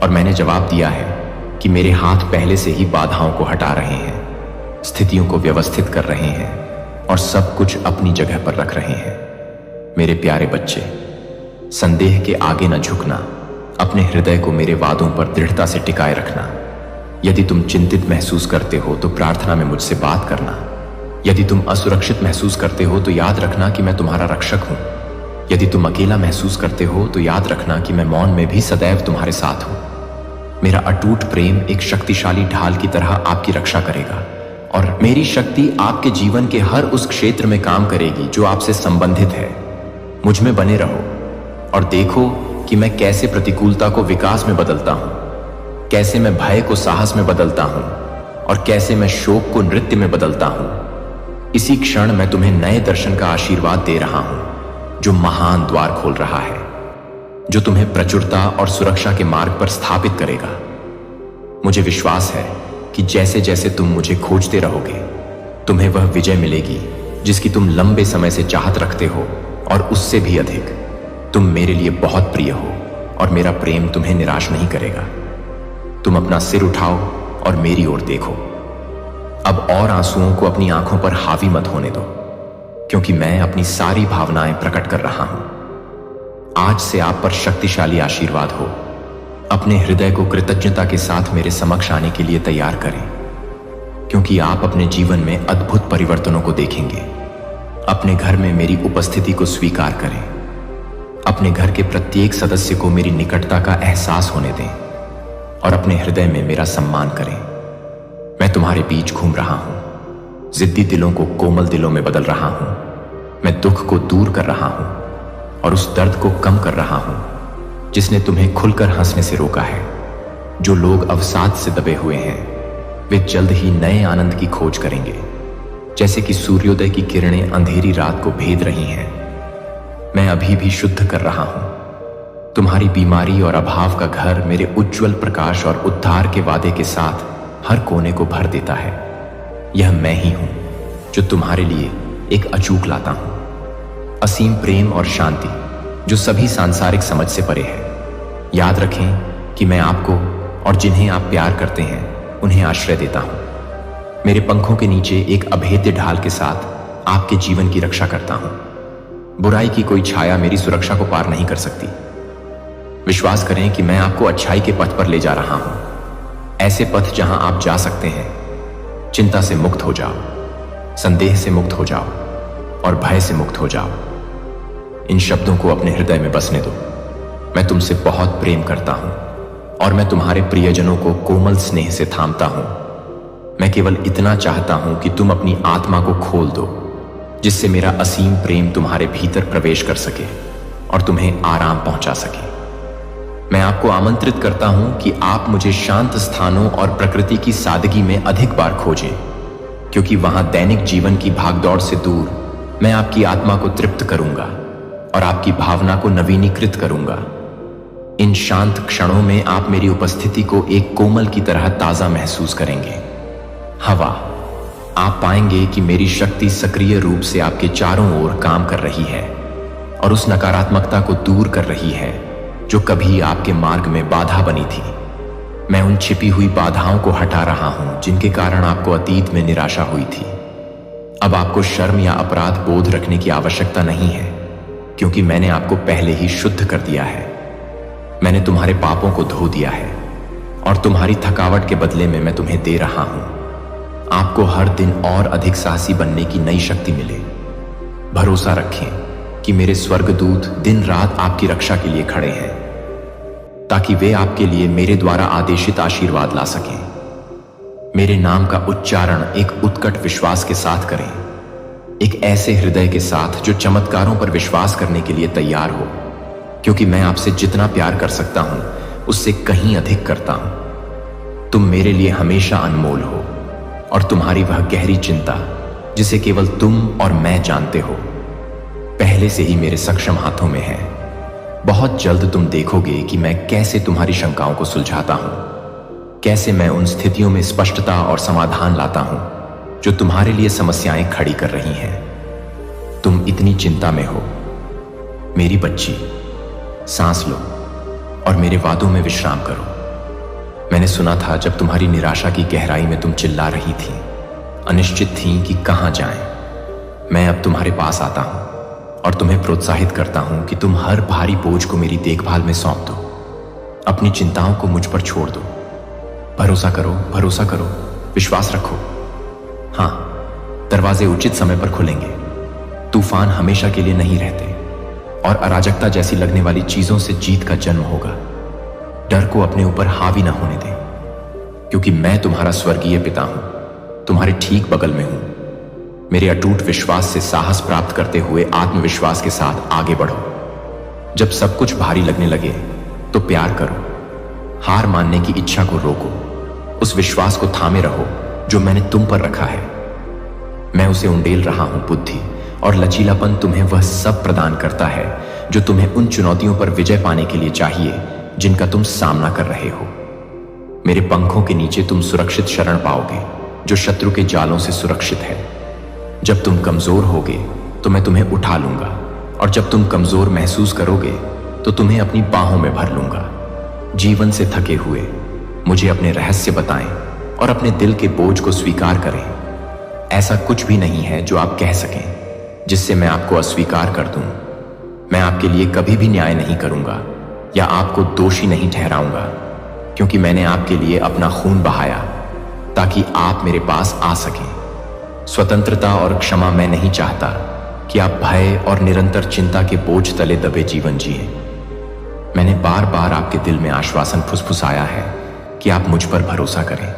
और मैंने जवाब दिया है कि मेरे हाथ पहले से ही बाधाओं को हटा रहे हैं, स्थितियों को व्यवस्थित कर रहे हैं और सब कुछ अपनी जगह पर रख रहे हैं। मेरे प्यारे बच्चे, संदेह के आगे न झुकना, अपने हृदय को मेरे वादों पर दृढ़ता से टिकाए रखना। यदि तुम चिंतित महसूस करते हो तो प्रार्थना में मुझसे बात करना। यदि तुम असुरक्षित महसूस करते हो तो याद रखना कि मैं तुम्हारा रक्षक हूं। यदि तुम अकेला महसूस करते हो तो याद रखना कि मैं मौन में भी सदैव तुम्हारे साथ हूं। मेरा अटूट प्रेम एक शक्तिशाली ढाल की तरह आपकी रक्षा करेगा और मेरी शक्ति आपके जीवन के हर उस क्षेत्र में काम करेगी जो आपसे संबंधित है। मुझ में बने रहो और देखो कि मैं कैसे प्रतिकूलता को विकास में बदलता हूं, कैसे मैं भय को साहस में बदलता हूं और कैसे मैं शोक को नृत्य में बदलता हूं। इसी क्षण मैं तुम्हें नए दर्शन का आशीर्वाद दे रहा हूं जो महान द्वार खोल रहा है, जो तुम्हें प्रचुरता और सुरक्षा के मार्ग पर स्थापित करेगा। मुझे विश्वास है कि जैसे जैसे तुम मुझे खोजते रहोगे तुम्हें वह विजय मिलेगी जिसकी तुम लंबे समय से चाहत रखते हो, और उससे भी अधिक। तुम मेरे लिए बहुत प्रिय हो और मेरा प्रेम तुम्हें निराश नहीं करेगा। तुम अपना सिर उठाओ और मेरी ओर देखो। अब और आंसुओं को अपनी आंखों पर हावी मत होने दो, क्योंकि मैं अपनी सारी भावनाएं प्रकट कर रहा हूं। आज से आप पर शक्तिशाली आशीर्वाद हो। अपने हृदय को कृतज्ञता के साथ मेरे समक्ष आने के लिए तैयार करें, क्योंकि आप अपने जीवन में अद्भुत परिवर्तनों को देखेंगे। अपने घर में मेरी उपस्थिति को स्वीकार करें। अपने घर के प्रत्येक सदस्य को मेरी निकटता का एहसास होने दें और अपने हृदय में मेरा सम्मान करें। मैं तुम्हारे बीच घूम रहा हूं, जिद्दी दिलों को कोमल दिलों में बदल रहा हूं। मैं दुख को दूर कर रहा हूं और उस दर्द को कम कर रहा हूं जिसने तुम्हें खुलकर हंसने से रोका है। जो लोग अवसाद से दबे हुए हैं वे जल्द ही नए आनंद की खोज करेंगे, जैसे कि सूर्योदय की किरणें अंधेरी रात को भेद रही हैं। मैं अभी भी शुद्ध कर रहा हूं। तुम्हारी बीमारी और अभाव का घर मेरे उज्जवल प्रकाश और उद्धार के वादे के साथ हर कोने को भर देता है। यह मैं ही हूं जो तुम्हारे लिए एक अचूक लाता हूं, असीम प्रेम और शांति जो सभी सांसारिक समझ से परे है। याद रखें कि मैं आपको और जिन्हें आप प्यार करते हैं उन्हें आश्रय देता हूं। मेरे पंखों के नीचे एक अभेद्य ढाल के साथ आपके जीवन की रक्षा करता हूं। बुराई की कोई छाया मेरी सुरक्षा को पार नहीं कर सकती। विश्वास करें कि मैं आपको अच्छाई के पथ पर ले जा रहा हूं, ऐसे पथ जहां आप जा सकते हैं। चिंता से मुक्त हो जाओ, संदेह से मुक्त हो जाओ और भय से मुक्त हो जाओ। इन शब्दों को अपने हृदय में बसने दो। मैं तुमसे बहुत प्रेम करता हूं और मैं तुम्हारे प्रियजनों को कोमल स्नेह से थामता हूं। मैं केवल इतना चाहता हूं कि तुम अपनी आत्मा को खोल दो, जिससे मेरा असीम प्रेम तुम्हारे भीतर प्रवेश कर सके और तुम्हें आराम पहुंचा सके। मैं आपको आमंत्रित करता हूं कि आप मुझे शांत स्थानों और प्रकृति की सादगी में अधिक बार खोजें, क्योंकि वहां दैनिक जीवन की भागदौड़ से दूर मैं आपकी आत्मा को तृप्त करूंगा और आपकी भावना को नवीनीकृत करूंगा। इन शांत क्षणों में आप मेरी उपस्थिति को एक कोमल की तरह ताजा महसूस करेंगे। हवा, आप पाएंगे कि मेरी शक्ति सक्रिय रूप से आपके चारों ओर काम कर रही है और उस नकारात्मकता को दूर कर रही है जो कभी आपके मार्ग में बाधा बनी थी। मैं उन छिपी हुई बाधाओं को हटा रहा हूं जिनके कारण आपको अतीत में निराशा हुई थी। अब आपको शर्म या अपराध बोध रखने की आवश्यकता नहीं है, क्योंकि मैंने आपको पहले ही शुद्ध कर दिया है। मैंने तुम्हारे पापों को धो दिया है और तुम्हारी थकावट के बदले में मैं तुम्हें दे रहा हूं। आपको हर दिन और अधिक साहसी बनने की नई शक्ति मिले। भरोसा रखें कि मेरे स्वर्गदूत दिन रात आपकी रक्षा के लिए खड़े हैं। ताकि वे आपके लिए मेरे द्वारा आदेशित आशीर्वाद ला सकें। मेरे नाम का उच्चारण एक उत्कट विश्वास के साथ करें, एक ऐसे हृदय के साथ जो चमत्कारों पर विश्वास करने के लिए तैयार हो, क्योंकि मैं आपसे जितना प्यार कर सकता हूं उससे कहीं अधिक करता हूं। तुम मेरे लिए हमेशा अनमोल हो और तुम्हारी वह गहरी चिंता जिसे केवल तुम और मैं जानते हो पहले से ही मेरे सक्षम हाथों में है। बहुत जल्द तुम देखोगे कि मैं कैसे तुम्हारी शंकाओं को सुलझाता हूं, कैसे मैं उन स्थितियों में स्पष्टता और समाधान लाता हूं जो तुम्हारे लिए समस्याएं खड़ी कर रही हैं। तुम इतनी चिंता में हो मेरी बच्ची, सांस लो और मेरे वादों में विश्राम करो। मैंने सुना था जब तुम्हारी निराशा की गहराई में तुम चिल्ला रही थी, अनिश्चित थी कि कहां जाएं। मैं अब तुम्हारे पास आता हूं और तुम्हें प्रोत्साहित करता हूं कि तुम हर भारी बोझ को मेरी देखभाल में सौंप दो, अपनी चिंताओं को मुझ पर छोड़ दो। भरोसा करो, विश्वास रखो। हां, दरवाजे उचित समय पर खुलेंगे। तूफान हमेशा के लिए नहीं रहते और अराजकता जैसी लगने वाली चीजों से जीत का जन्म होगा। डर को अपने ऊपर हावी ना होने दें, क्योंकि मैं तुम्हारा स्वर्गीय पिता हूं, तुम्हारे ठीक बगल में हूं। मेरे अटूट विश्वास से साहस प्राप्त करते हुए आत्मविश्वास के साथ आगे बढ़ो। जब सब कुछ भारी लगने लगे तो प्यार करो, हार मानने की इच्छा को रोको, उस विश्वास को थामे रहो जो मैंने तुम पर रखा है। मैं उसे उंडेल रहा हूं। बुद्धि और लचीलापन तुम्हें वह सब प्रदान करता है जो तुम्हें उन चुनौतियों पर विजय पाने के लिए चाहिए जिनका तुम सामना कर रहे हो। मेरे पंखों के नीचे तुम सुरक्षित शरण पाओगे जो शत्रु के जालों से सुरक्षित है। जब तुम कमजोर होगे तो मैं तुम्हें उठा लूंगा, और जब तुम कमजोर महसूस करोगे तो तुम्हें अपनी बाहों में भर लूंगा। जीवन से थके हुए मुझे अपने रहस्य बताएं और अपने दिल के बोझ को स्वीकार करें। ऐसा कुछ भी नहीं है जो आप कह सकें जिससे मैं आपको अस्वीकार कर दूं। मैं आपके लिए कभी भी न्याय नहीं करूंगा या आपको दोषी नहीं ठहराऊंगा, क्योंकि मैंने आपके लिए अपना खून बहाया ताकि आप मेरे पास आ सकें। स्वतंत्रता और क्षमा मैं नहीं चाहता कि आप भय और निरंतर चिंता के बोझ तले दबे जीवन जिए। मैंने बार बार आपके दिल में आश्वासन फुसफुसाया है कि आप मुझ पर भरोसा करें।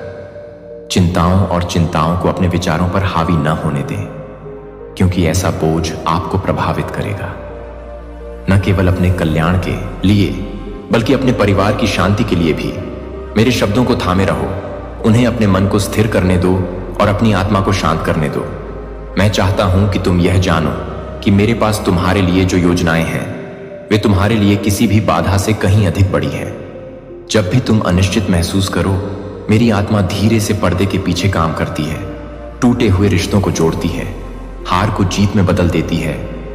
चिंताओं को अपने विचारों पर हावी न होने दें, क्योंकि ऐसा बोझ आपको प्रभावित करेगा। न केवल अपने कल्याण के लिए बल्कि अपने परिवार की शांति के लिए भी मेरे शब्दों को थामे रहो। उन्हें अपने मन को स्थिर करने दो और अपनी आत्मा को शांत करने दो। मैं चाहता हूं कि तुम यह जानो कि मेरे पास तुम्हारे लिए जो योजनाएं हैं वे तुम्हारे लिए किसी भी बाधा से कहीं अधिक बड़ी है। जब भी तुम अनिश्चित महसूस करो, मेरी आत्मा धीरे से पर्दे के पीछे काम करती है, टूटे हुए रिश्तों को जोड़ती है, हार को जीत में बदल देती है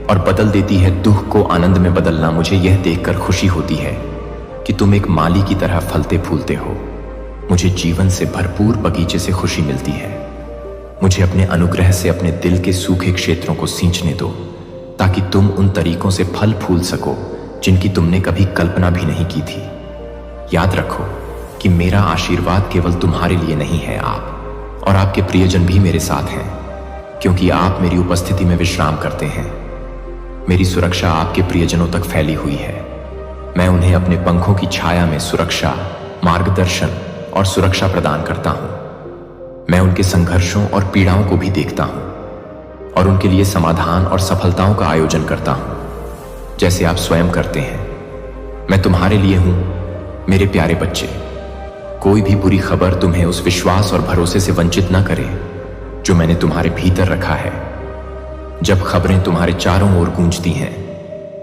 और बदल देती है दुख को आनंद में बदलना। मुझे यह देखकर खुशी होती है कि तुम एक माली की तरह फलते फूलते हो। मुझे जीवन से भरपूर बगीचे से खुशी मिलती है। मुझे अपने अनुग्रह से अपने दिल के सूखे क्षेत्रों को सींचने दो, ताकि तुम उन तरीकों से फल फूल सको जिनकी तुमने कभी कल्पना भी नहीं की थी। याद रखो कि मेरा आशीर्वाद केवल तुम्हारे लिए नहीं है, आप और आपके प्रियजन भी मेरे साथ हैं, क्योंकि आप मेरी उपस्थिति में विश्राम करते हैं। मेरी सुरक्षा आपके प्रियजनों तक फैली हुई है। मैं उन्हें अपने पंखों की छाया में सुरक्षा, मार्गदर्शन और सुरक्षा प्रदान करता हूं। मैं उनके संघर्षों और पीड़ाओं को भी देखता हूं और उनके लिए समाधान और सफलताओं का आयोजन करता हूं, जैसे आप स्वयं करते हैं। मैं तुम्हारे लिए हूं, मेरे प्यारे बच्चे। कोई भी बुरी खबर तुम्हें उस विश्वास और भरोसे से वंचित न करे जो मैंने तुम्हारे भीतर रखा है। जब खबरें तुम्हारे चारों ओर गूंजती हैं,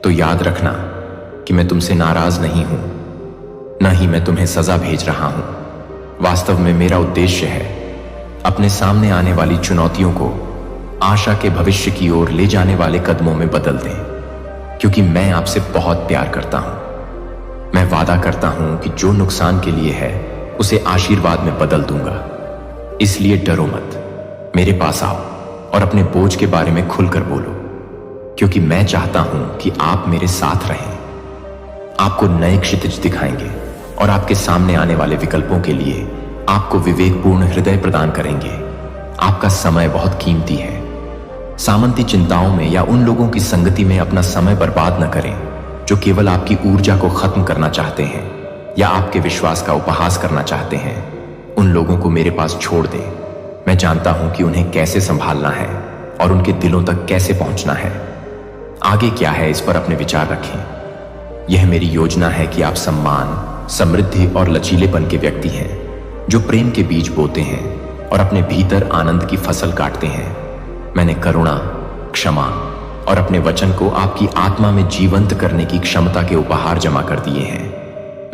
तो याद रखना कि मैं तुमसे नाराज नहीं हूं, न ही मैं तुम्हें सजा भेज रहा हूं। वास्तव में मेरा उद्देश्य है अपने सामने आने वाली चुनौतियों को आशा के भविष्य की ओर ले जाने वाले कदमों में बदल दें, क्योंकि मैं आपसे बहुत प्यार करता हूं। मैं वादा करता हूं कि जो नुकसान के लिए है उसे आशीर्वाद में बदल दूंगा। इसलिए डरो मत, मेरे पास आओ और अपने बोझ के बारे में खुलकर बोलो, क्योंकि मैं चाहता हूं कि आप मेरे साथ रहें। आपको नए क्षितिज दिखाएंगे और आपके सामने आने वाले विकल्पों के लिए आपको विवेकपूर्ण हृदय प्रदान करेंगे। आपका समय बहुत कीमती है। सामंती चिंताओं में या उन लोगों की संगति में अपना समय बर्बाद न करें जो केवल आपकी ऊर्जा को खत्म करना चाहते हैं। या आपके विश्वास का उपहास करना चाहते हैं, उन लोगों को मेरे पास छोड़ दें। मैं जानता हूं कि उन्हें कैसे संभालना है और उनके दिलों तक कैसे पहुंचना है। आगे क्या है, इस पर अपने विचार रखें। यह मेरी योजना है कि आप सम्मान, समृद्धि और लचीलेपन के व्यक्ति हैं, जो प्रेम के बीज बोते हैं और अपने भीतर आनंद की फसल काटते हैं। मैंने करुणा, क्षमा और अपने वचन को आपकी आत्मा में जीवंत करने की क्षमता के उपहार जमा कर दिए हैं।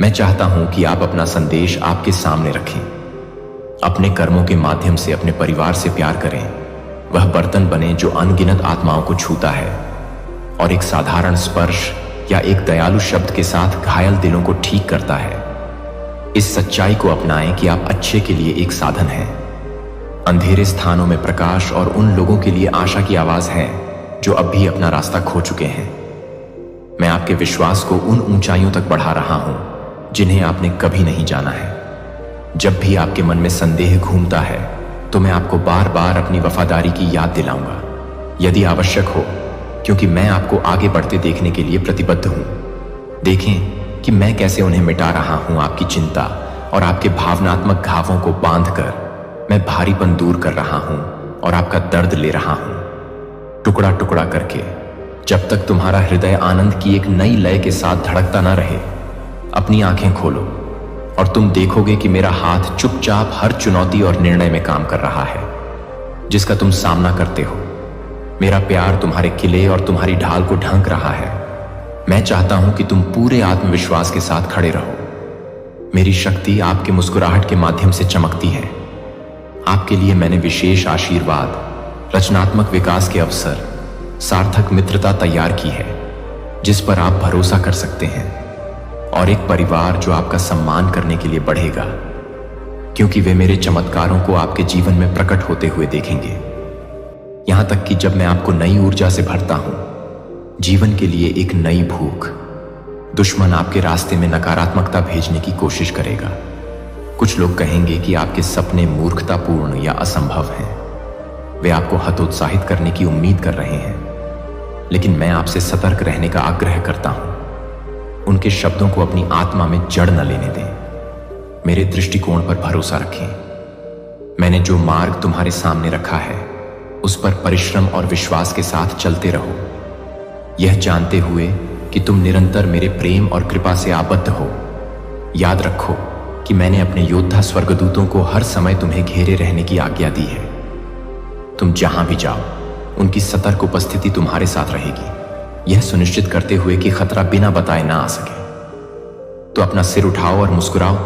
मैं चाहता हूं कि आप अपना संदेश आपके सामने रखें। अपने कर्मों के माध्यम से अपने परिवार से प्यार करें। वह बर्तन बने जो अनगिनत आत्माओं को छूता है और एक साधारण स्पर्श या एक दयालु शब्द के साथ घायल दिलों को ठीक करता है। इस सच्चाई को अपनाएं कि आप अच्छे के लिए एक साधन हैं, अंधेरे स्थानों में प्रकाश और उन लोगों के लिए आशा की आवाज है जो अब भी अपना रास्ता खो चुके हैं। मैं आपके विश्वास को उन ऊंचाइयों तक बढ़ा रहा हूं जिन्हें आपने कभी नहीं जाना है। जब भी आपके मन में संदेह घूमता है तो मैं आपको बार बार अपनी वफादारी की याद दिलाऊंगा, यदि आवश्यक हो, क्योंकि मैं आपको आगे बढ़ते देखने के लिए प्रतिबद्ध हूं। देखें कि मैं कैसे उन्हें मिटा रहा हूं। आपकी चिंता और आपके भावनात्मक घावों को बांधकर मैं भारीपन दूर कर रहा हूं और आपका दर्द ले रहा हूं, टुकड़ा टुकड़ा करके, जब तक तुम्हारा हृदय आनंद की एक नई लय के साथ धड़कता ना रहे। अपनी आंखें खोलो और तुम देखोगे कि मेरा हाथ चुपचाप हर चुनौती और निर्णय में काम कर रहा है जिसका तुम सामना करते हो। मेरा प्यार तुम्हारे किले और तुम्हारी ढाल को ढांक रहा है। मैं चाहता हूं कि तुम पूरे आत्मविश्वास के साथ खड़े रहो। मेरी शक्ति आपके मुस्कुराहट के माध्यम से चमकती है। आपके लिए मैंने विशेष आशीर्वाद, रचनात्मक विकास के अवसर, सार्थक मित्रता तैयार की है जिस पर आप भरोसा कर सकते हैं, और एक परिवार जो आपका सम्मान करने के लिए बढ़ेगा, क्योंकि वे मेरे चमत्कारों को आपके जीवन में प्रकट होते हुए देखेंगे। यहां तक कि जब मैं आपको नई ऊर्जा से भरता हूं, जीवन के लिए एक नई भूख। दुश्मन आपके रास्ते में नकारात्मकता भेजने की कोशिश करेगा। कुछ लोग कहेंगे कि आपके सपने मूर्खतापूर्ण या असंभव हैं। वे आपको हतोत्साहित करने की उम्मीद कर रहे हैं, लेकिन मैं आपसे सतर्क रहने का आग्रह करता हूं। उनके शब्दों को अपनी आत्मा में जड़ न लेने दें। मेरे दृष्टिकोण पर भरोसा रखें। मैंने जो मार्ग तुम्हारे सामने रखा है उस पर परिश्रम और विश्वास के साथ चलते रहो, यह जानते हुए कि तुम निरंतर मेरे प्रेम और कृपा से आबद्ध हो। याद रखो कि मैंने अपने योद्धा स्वर्गदूतों को हर समय तुम्हें घेरे रहने की आज्ञा दी है। तुम जहां भी जाओ, उनकी सतर्क उपस्थिति तुम्हारे साथ रहेगी, यह सुनिश्चित करते हुए कि खतरा बिना बताए ना आ सके। तो अपना सिर उठाओ और मुस्कुराओ।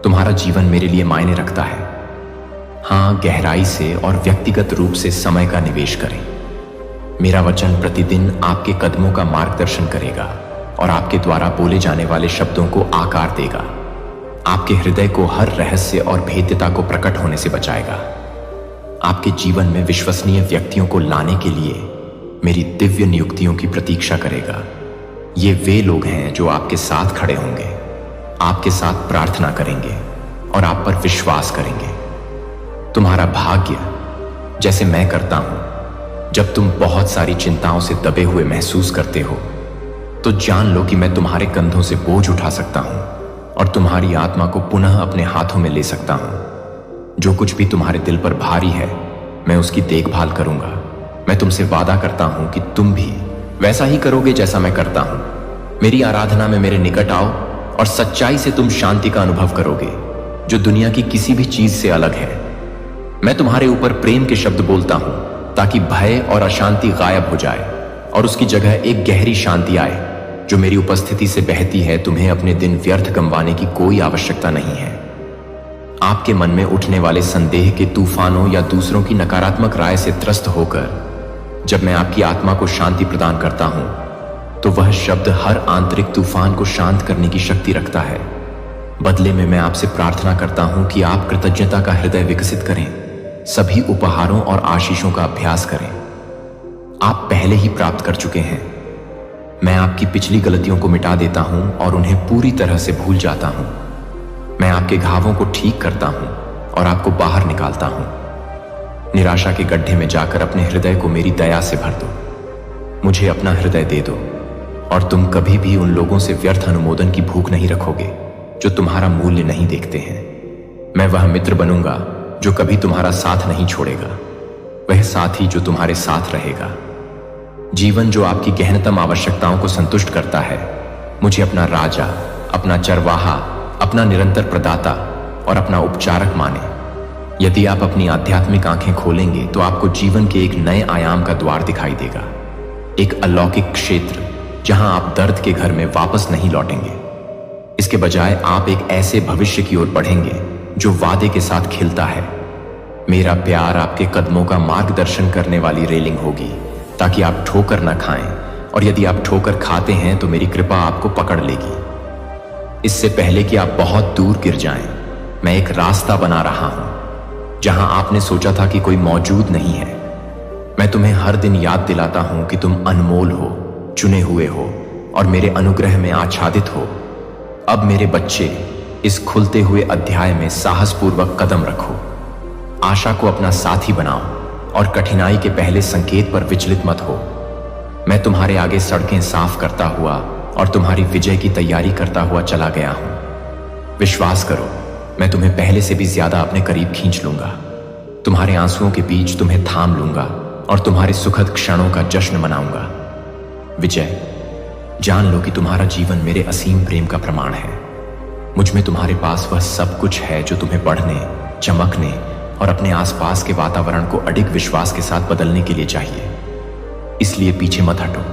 तुम्हारा जीवन मेरे लिए मायने रखता है। हां, गहराई से और व्यक्तिगत रूप से समय का निवेश करें। मेरा वचन प्रतिदिन आपके कदमों का मार्गदर्शन करेगा और आपके द्वारा बोले जाने वाले शब्दों को आकार देगा। आपके हृदय को हर रहस्य और भेद्यता को प्रकट होने से बचाएगा। आपके जीवन में विश्वसनीय व्यक्तियों को लाने के लिए मेरी दिव्य नियुक्तियों की प्रतीक्षा करेगा। ये वे लोग हैं जो आपके साथ खड़े होंगे, आपके साथ प्रार्थना करेंगे और आप पर विश्वास करेंगे। तुम्हारा भाग्य, जैसे मैं करता हूं, जब तुम बहुत सारी चिंताओं से दबे हुए महसूस करते हो, तो जान लो कि मैं तुम्हारे कंधों से बोझ उठा सकता हूं और तुम्हारी आत्मा को पुनः अपने हाथों में ले सकता हूं। जो कुछ भी तुम्हारे दिल पर भारी है, मैं उसकी देखभाल करूंगा। मैं तुमसे वादा करता हूं कि तुम भी वैसा ही करोगे जैसा मैं करता हूं। मेरी आराधना में मेरे निकट आओ और सच्चाई से तुम शांति का अनुभव करोगे, जो दुनिया की किसी भी चीज से अलग है। मैं तुम्हारे ऊपर प्रेम के शब्द बोलता हूं ताकि भय और अशांति गायब हो जाए और उसकी जगह एक गहरी शांति आए जो मेरी उपस्थिति से बहती है। तुम्हें अपने दिन व्यर्थ गंवाने की कोई आवश्यकता नहीं है। आपके मन में उठने वाले संदेह के तूफानों या दूसरों की नकारात्मक राय से त्रस्त होकर जब मैं आपकी आत्मा को शांति प्रदान करता हूं, तो वह शब्द हर आंतरिक तूफान को शांत करने की शक्ति रखता है। बदले में मैं आपसे प्रार्थना करता हूं कि आप कृतज्ञता का हृदय विकसित करें, सभी उपहारों और आशीषों का अभ्यास करें। आप पहले ही प्राप्त कर चुके हैं। मैं आपकी पिछली गलतियों को मिटा देता हूं और उन्हें पूरी तरह से भूल जाता हूं। मैं आपके घावों को ठीक करता हूं और आपको बाहर निकालता हूं। निराशा के गड्ढे में जाकर अपने हृदय को मेरी दया से भर दो। मुझे अपना हृदय दे दो और तुम कभी भी उन लोगों से व्यर्थ अनुमोदन की भूख नहीं रखोगे जो तुम्हारा मूल्य नहीं देखते हैं। मैं वह मित्र बनूंगा जो कभी तुम्हारा साथ नहीं छोड़ेगा, वह साथी जो तुम्हारे साथ रहेगा। जीवन जो आपकी गहनतम आवश्यकताओं को संतुष्ट करता है, मुझे अपना राजा, अपना चरवाहा, अपना निरंतर प्रदाता और अपना उपचारक माने। यदि आप अपनी आध्यात्मिक आंखें खोलेंगे तो आपको जीवन के एक नए आयाम का द्वार दिखाई देगा, एक अलौकिक क्षेत्र जहां आप दर्द के घर में वापस नहीं लौटेंगे। इसके बजाय आप एक ऐसे भविष्य की ओर बढ़ेंगे जो वादे के साथ खिलता है। मेरा प्यार आपके कदमों का मार्गदर्शन करने वाली रेलिंग होगी, ताकि आप ठोकर न खाएं, और यदि आप ठोकर खाते हैं तो मेरी कृपा आपको पकड़ लेगी। इससे पहले कि आप बहुत दूर गिर जाएं, मैं एक रास्ता बना रहा हूं जहां आपने सोचा था कि कोई मौजूद नहीं है। मैं तुम्हें हर दिन याद दिलाता हूं कि तुम अनमोल हो, चुने हुए हो और मेरे अनुग्रह में आच्छादित हो। अब मेरे बच्चे, इस खुलते हुए अध्याय में साहसपूर्वक कदम रखो। आशा को अपना साथी बनाओ और कठिनाई के पहले संकेत पर विचलित मत हो। मैं तुम्हारे आगे सड़कें साफ करता हुआ और तुम्हारी विजय की तैयारी करता हुआ चला गया हूं। विश्वास करो, मैं तुम्हें पहले से भी ज्यादा अपने करीब खींच लूंगा। तुम्हारे आंसुओं के बीच तुम्हें थाम लूंगा और तुम्हारे सुखद क्षणों का जश्न मनाऊंगा। विजय, जान लो कि तुम्हारा जीवन मेरे असीम प्रेम का प्रमाण है। मुझ में तुम्हारे पास वह सब कुछ है जो तुम्हें बढ़ने, चमकने और अपने आसपास के वातावरण को अडिग विश्वास के साथ बदलने के लिए चाहिए। इसलिए पीछे मत हटो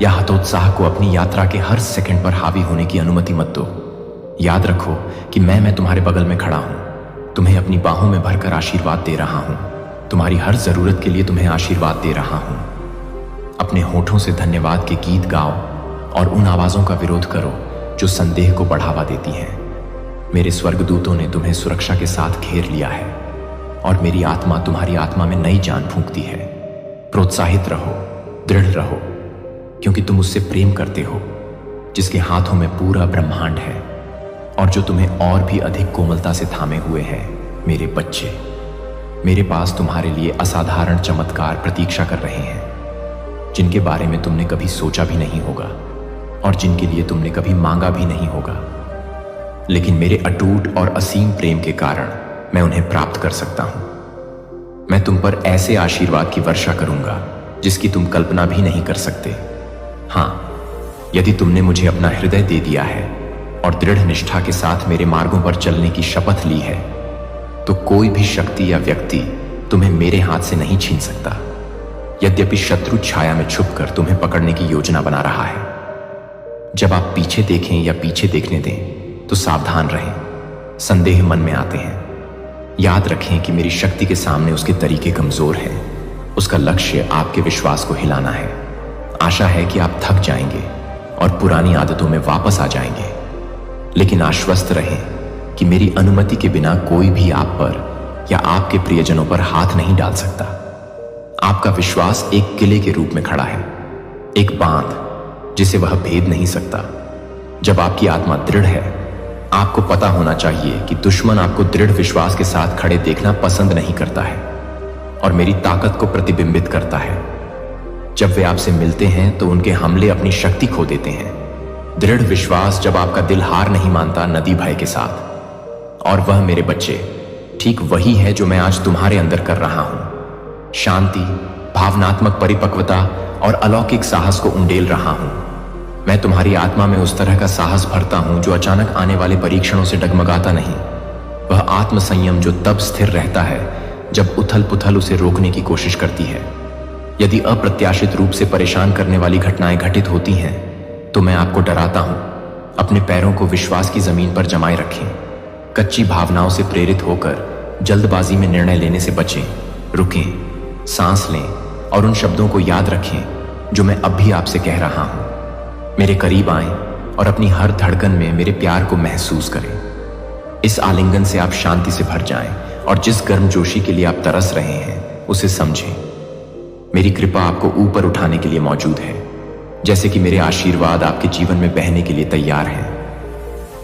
या हतोत्साह को अपनी यात्रा के हर सेकंड पर हावी होने की अनुमति मत दो। याद रखो कि मैं तुम्हारे बगल में खड़ा हूं, तुम्हें अपनी बाहों में भरकर आशीर्वाद दे रहा हूं। तुम्हारी हर जरूरत के लिए तुम्हें आशीर्वाद दे रहा हूं। अपने होठों से धन्यवाद के गीत गाओ और उन आवाजों का विरोध करो जो संदेह को बढ़ावा देती हैं। मेरे स्वर्गदूतों ने तुम्हें सुरक्षा के साथ घेर लिया है और मेरी आत्मा तुम्हारी आत्मा में नई जान फूंकती है। प्रोत्साहित रहो, दृढ़ रहो, क्योंकि तुम उससे प्रेम करते हो जिसके हाथों में पूरा ब्रह्मांड है और जो तुम्हें और भी अधिक कोमलता से थामे हुए है। मेरे बच्चे, मेरे पास तुम्हारे लिए असाधारण चमत्कार प्रतीक्षा कर रहे हैं, जिनके बारे में तुमने कभी सोचा भी नहीं होगा और जिनके लिए तुमने कभी मांगा भी नहीं होगा। लेकिन मेरे अटूट और असीम प्रेम के कारण मैं उन्हें प्राप्त कर सकता हूं। मैं तुम पर ऐसे आशीर्वाद की वर्षा करूंगा जिसकी तुम कल्पना भी नहीं कर सकते। हां, यदि तुमने मुझे अपना हृदय दे दिया है और दृढ़ निष्ठा के साथ मेरे मार्गों पर चलने की शपथ ली है, तो कोई भी शक्ति या व्यक्ति तुम्हें मेरे हाथ से नहीं छीन सकता। यद्यपि शत्रु छाया में छुपकर तुम्हें पकड़ने की योजना बना रहा है। जब आप पीछे देखें या पीछे देखने दें तो सावधान रहें, संदेह मन में आते हैं। याद रखें कि मेरी शक्ति के सामने उसके तरीके कमजोर हैं। उसका लक्ष्य आपके विश्वास को हिलाना है। आशा है कि आप थक जाएंगे और पुरानी आदतों में वापस आ जाएंगे, लेकिन आश्वस्त रहें कि मेरी अनुमति के बिना कोई भी आप पर या आपके प्रियजनों पर हाथ नहीं डाल सकता। आपका विश्वास एक किले के रूप में खड़ा है, एक बांध जिसे वह भेद नहीं सकता। जब आपकी आत्मा दृढ़ है, आपको पता होना चाहिए कि दुश्मन आपको दृढ़ विश्वास के साथ खड़े देखना पसंद नहीं करता है और मेरी ताकत को प्रतिबिंबित करता है। जब वे आपसे मिलते हैं तो उनके हमले अपनी शक्ति खो देते हैं। दृढ़ विश्वास जब आपका दिल हार नहीं मानता नदी भय के साथ। और वह मेरे बच्चे ठीक वही है जो मैं आज तुम्हारे अंदर कर रहा हूं। शांति, भावनात्मक परिपक्वता और अलौकिक साहस को उंडेल रहा हूं। मैं तुम्हारी आत्मा में उस तरह का साहस भरता हूं जो अचानक आने वाले परीक्षणों से डगमगाता नहीं। वह आत्म संयम जो तब स्थिर रहता है जब उथल पुथल उसे रोकने की कोशिश करती है। यदि अप्रत्याशित रूप से परेशान करने वाली घटनाएं घटित होती हैं तो मैं आपको डराता हूं। अपने पैरों को विश्वास की जमीन पर जमाए रखें। कच्ची भावनाओं से प्रेरित होकर जल्दबाजी में निर्णय लेने से बचें। रुकें, सांस लें और उन शब्दों को याद रखें जो मैं अब भी आपसे कह रहा हूं। मेरे करीब आएं और अपनी हर धड़कन में मेरे प्यार को महसूस करें। इस आलिंगन से आप शांति से भर जाएं और जिस गर्मजोशी के लिए आप तरस रहे हैं उसे समझें। मेरी कृपा आपको ऊपर उठाने के लिए मौजूद है, जैसे कि मेरे आशीर्वाद आपके जीवन में बहने के लिए तैयार हैं।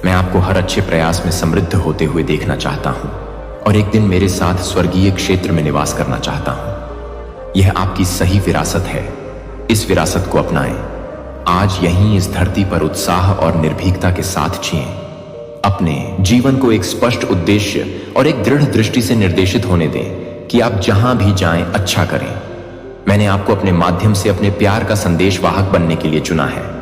मैं आपको हर अच्छे प्रयास में समृद्ध होते हुए देखना चाहता हूं और एक दिन मेरे साथ स्वर्गीय क्षेत्र में निवास करना चाहता हूं। यह आपकी सही विरासत है। इस विरासत को अपनाएं। आज यहीं इस धरती पर उत्साह और निर्भीकता के साथ जिएं। अपने जीवन को एक स्पष्ट उद्देश्य और एक दृढ़ दृष्टि से निर्देशित होने दें कि आप जहां भी जाएं अच्छा करें। मैंने आपको अपने माध्यम से अपने प्यार का संदेश वाहक बनने के लिए चुना है।